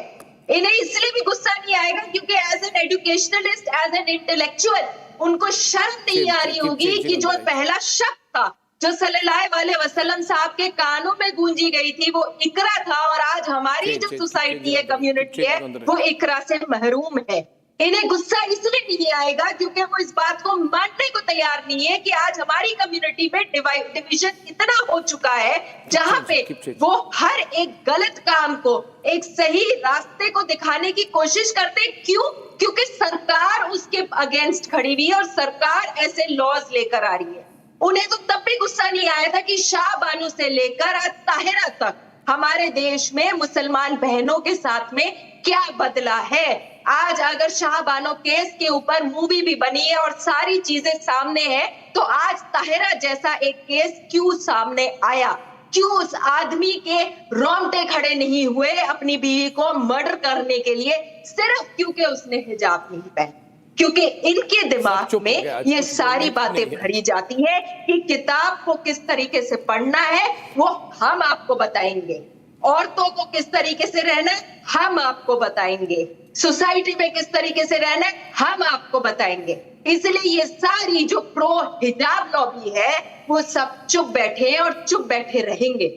इन्हें इसलिए भी गुस्सा नहीं आएगा क्योंकि as an educationalist, as an intellectual, उनको शर्म नहीं आ रही होगी कि जो पहला शब्द था जो सल्लल्लाहु अलैहि वसल्लम साहब के कानों में गूंजी गई थी वो इकरा था, और आज हमारी जो सोसाइटी है, कम्युनिटी है, वो इकरा से महरूम है. इन्हें गुस्सा इसलिए नहीं आएगा क्योंकि वो इस बात को मानने को तैयार नहीं है कि आज हमारी कम्युनिटी में डिवीजन इतना हो चुका है जहां पे वो हर एक गलत काम को एक सही रास्ते को दिखाने की कोशिश करते. क्यों? क्योंकि सरकार उसके अगेंस्ट खड़ी हुई है और सरकार ऐसे लॉज लेकर आ रही है. उन्हें तो तब भी गुस्सा नहीं आया था कि शाह बानो से लेकर आज ताहिरा तक हमारे देश में मुसलमान बहनों के साथ में क्या बदला है. आज अगर शाह बानो केस के ऊपर मूवी भी बनी है और सारी चीजें सामने हैं, तो आज ताहिरा जैसा एक केस क्यों सामने आया? क्यों उस आदमी के रोंगटे खड़े नहीं हुए अपनी बीवी को मर्डर करने के लिए, सिर्फ क्योंकि उसने हिजाब नहीं पहना? क्योंकि इनके दिमाग में ये सारी बातें भरी जाती है कि किताब को किस तरीके से पढ़ना है वो हम आपको बताएंगे, औरतों को किस तरीके से रहना है हम आपको बताएंगे, सोसाइटी में किस तरीके से रहना है हम आपको बताएंगे। इसलिए ये सारी जो प्रो हिजाब लॉबी है वो सब चुप बैठे हैं और चुप बैठे रहेंगे।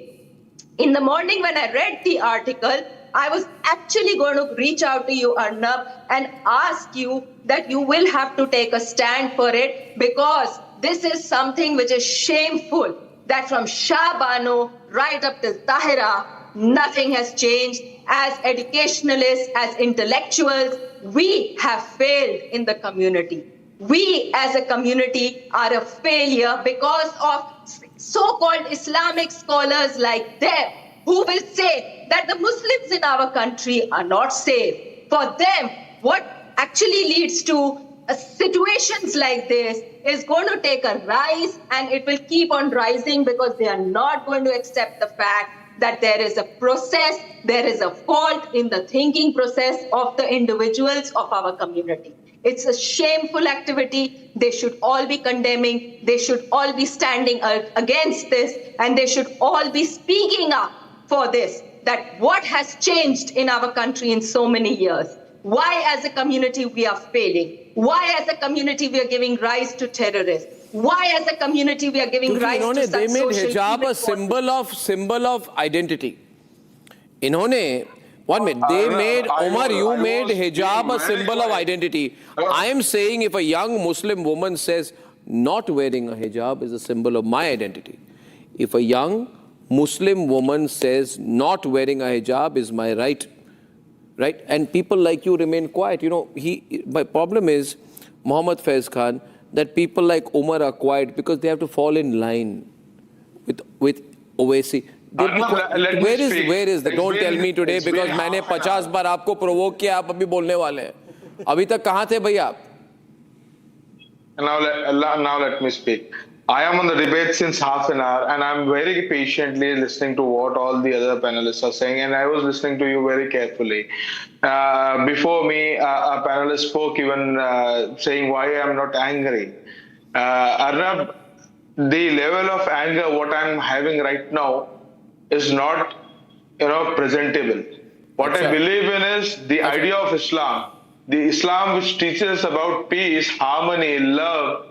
In the morning when I read the article, I was actually going to reach out to you, Arnab, and ask you that you will have to take a stand for it, because this is something which is shameful, that from Shah Bano right up to Tahira, nothing has changed. As educationalists, as intellectuals, we have failed in the community. We as a community are a failure because of so-called Islamic scholars like them, who will say that the Muslims in our country are not safe. For them, what actually leads to situations like this is going to take a rise, and it will keep on rising because they are not going to accept the fact that there is a process, there is a fault in the thinking process of the individuals of our community. It's a shameful activity. They should all be condemning. They should all be standing against this, and they should all be speaking up for this, that what has changed in our country in so many years. Why as a community we are failing? Why as a community we are giving rise to terrorists? Why as a community we are giving rise to such they made social hijab a symbol of identity. One minute, they made, Omar, you made hijab a symbol of identity. I am saying if a young Muslim woman says not wearing a hijab is a symbol of my identity. If a young Muslim woman says not wearing a hijab is my right, right? And people like you remain quiet. You know, my problem is, Muhammad Faiz Khan, that people like Umar are quiet because they have to fall in line with Owaisi. Where is the? Don't tell me today because मैंने 50 बार आपको provoke किया, आप अभी बोलने वाले हैं. अभी तक कहाँ थे भैया आप? Now let me speak. I am on the debate since half an hour, and I'm very patiently listening to what all the other panelists are saying, and I was listening to you very carefully. Before me, a panelist spoke even saying why I'm not angry. Arnab, the level of anger what I'm having right now is not, presentable. What I believe in is the idea of Islam. The Islam which teaches about peace, harmony, love,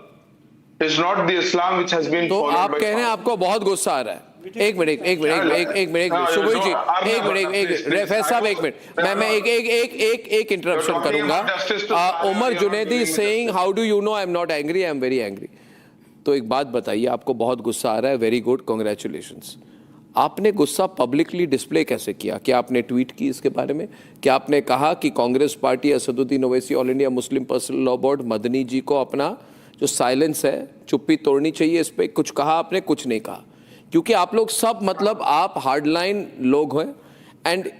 is not the Islam which has been followed by. आप कह रहे हैं आपको बहुत गुस्सा आ रहा है. एक मिनट शुभजीत जी, फैज साहब एक मिनट, मैं एक इंटरप्शन करूंगा. Umar Junaidi saying how do you know I am not angry, I am very angry. तो एक बात बताइए, आपको बहुत गुस्सा आ रहा है, वेरी गुड, कांग्रेचुलेशंस. आपने गुस्सा पब्लिकली डिस्प्ले कैसे किया? क्या आपने ट्वीट की इसके बारे में? क्या आपने कहा कि Congress party, Asaduddin Owaisi, all India Muslim personal law board, Madani ji को अपना जो साइलेंस है, चुप्पी तोड़नी चाहिए, इस पे कुछ कहा आपने? कुछ नहीं कहा, क्योंकि आप लोग सब मतलब आप हार्डलाइन लोग हैं. And you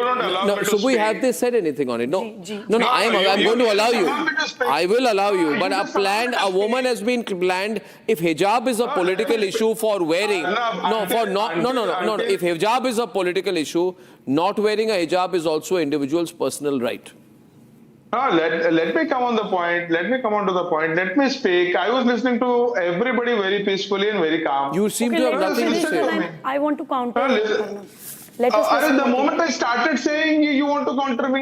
don't allow me to Subhi, speak. have they said anything on it? No. I'm going to allow you. I will allow you. But a woman has been planned. If hijab is a political issue for wearing, no. If hijab is a political issue, not wearing a hijab is also an individual's personal right. Let me come on the point. Let me come on to the point. Let me speak. I was listening to everybody very peacefully and very calm. You seem to have nothing to say. I want to counter. Let us the moment I started saying you want to counter me.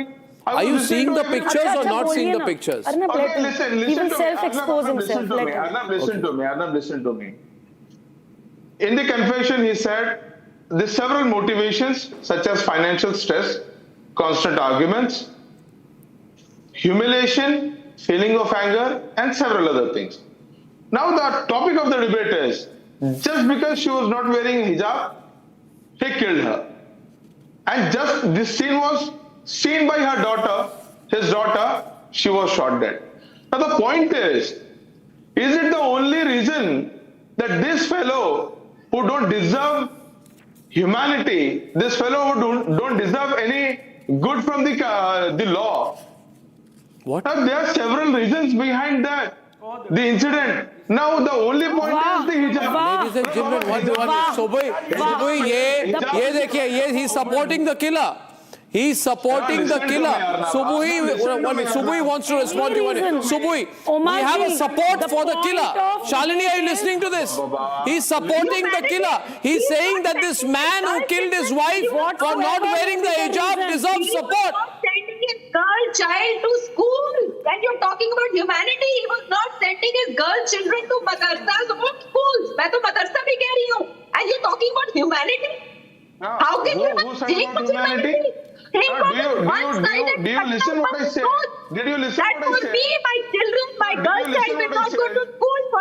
Are you seeing the pictures or not seeing the pictures? Okay, listen He will to self-expose me. himself. Arnab, listen to me. In the confession, he said there are several motivations such as financial stress, constant arguments, humiliation, feeling of anger, and several other things. Now the topic of the debate is just because she was not wearing hijab, he killed her. And just this scene was seen by her daughter, his daughter, she was shot dead. Now the point is it the only reason that this fellow who don't deserve humanity, this fellow who don't deserve any good from the law? What? Now, there are several reasons behind that. The incident. Now the only point is the hijab. Ladies and gentlemen, one minute. Subui, ye dekhiye, he's supporting the killer. He's supporting the killer. Subui wants to respond to one. Subui, we have a support for the killer. Shalini, are you listening to this? He's supporting the killer. He's saying that this man who killed his wife for not wearing the hijab deserves support. Sending his girl child to school. When you're talking about humanity, he was not sending his girl children to madrasas or schools. मैं तो मदरसा भी कह रही हूँ. And you're talking about humanity? How can you not think of humanity? Think of one-sided. Do you listen what I said? Did you listen what I said? That would be my children, my girl child will not go to school for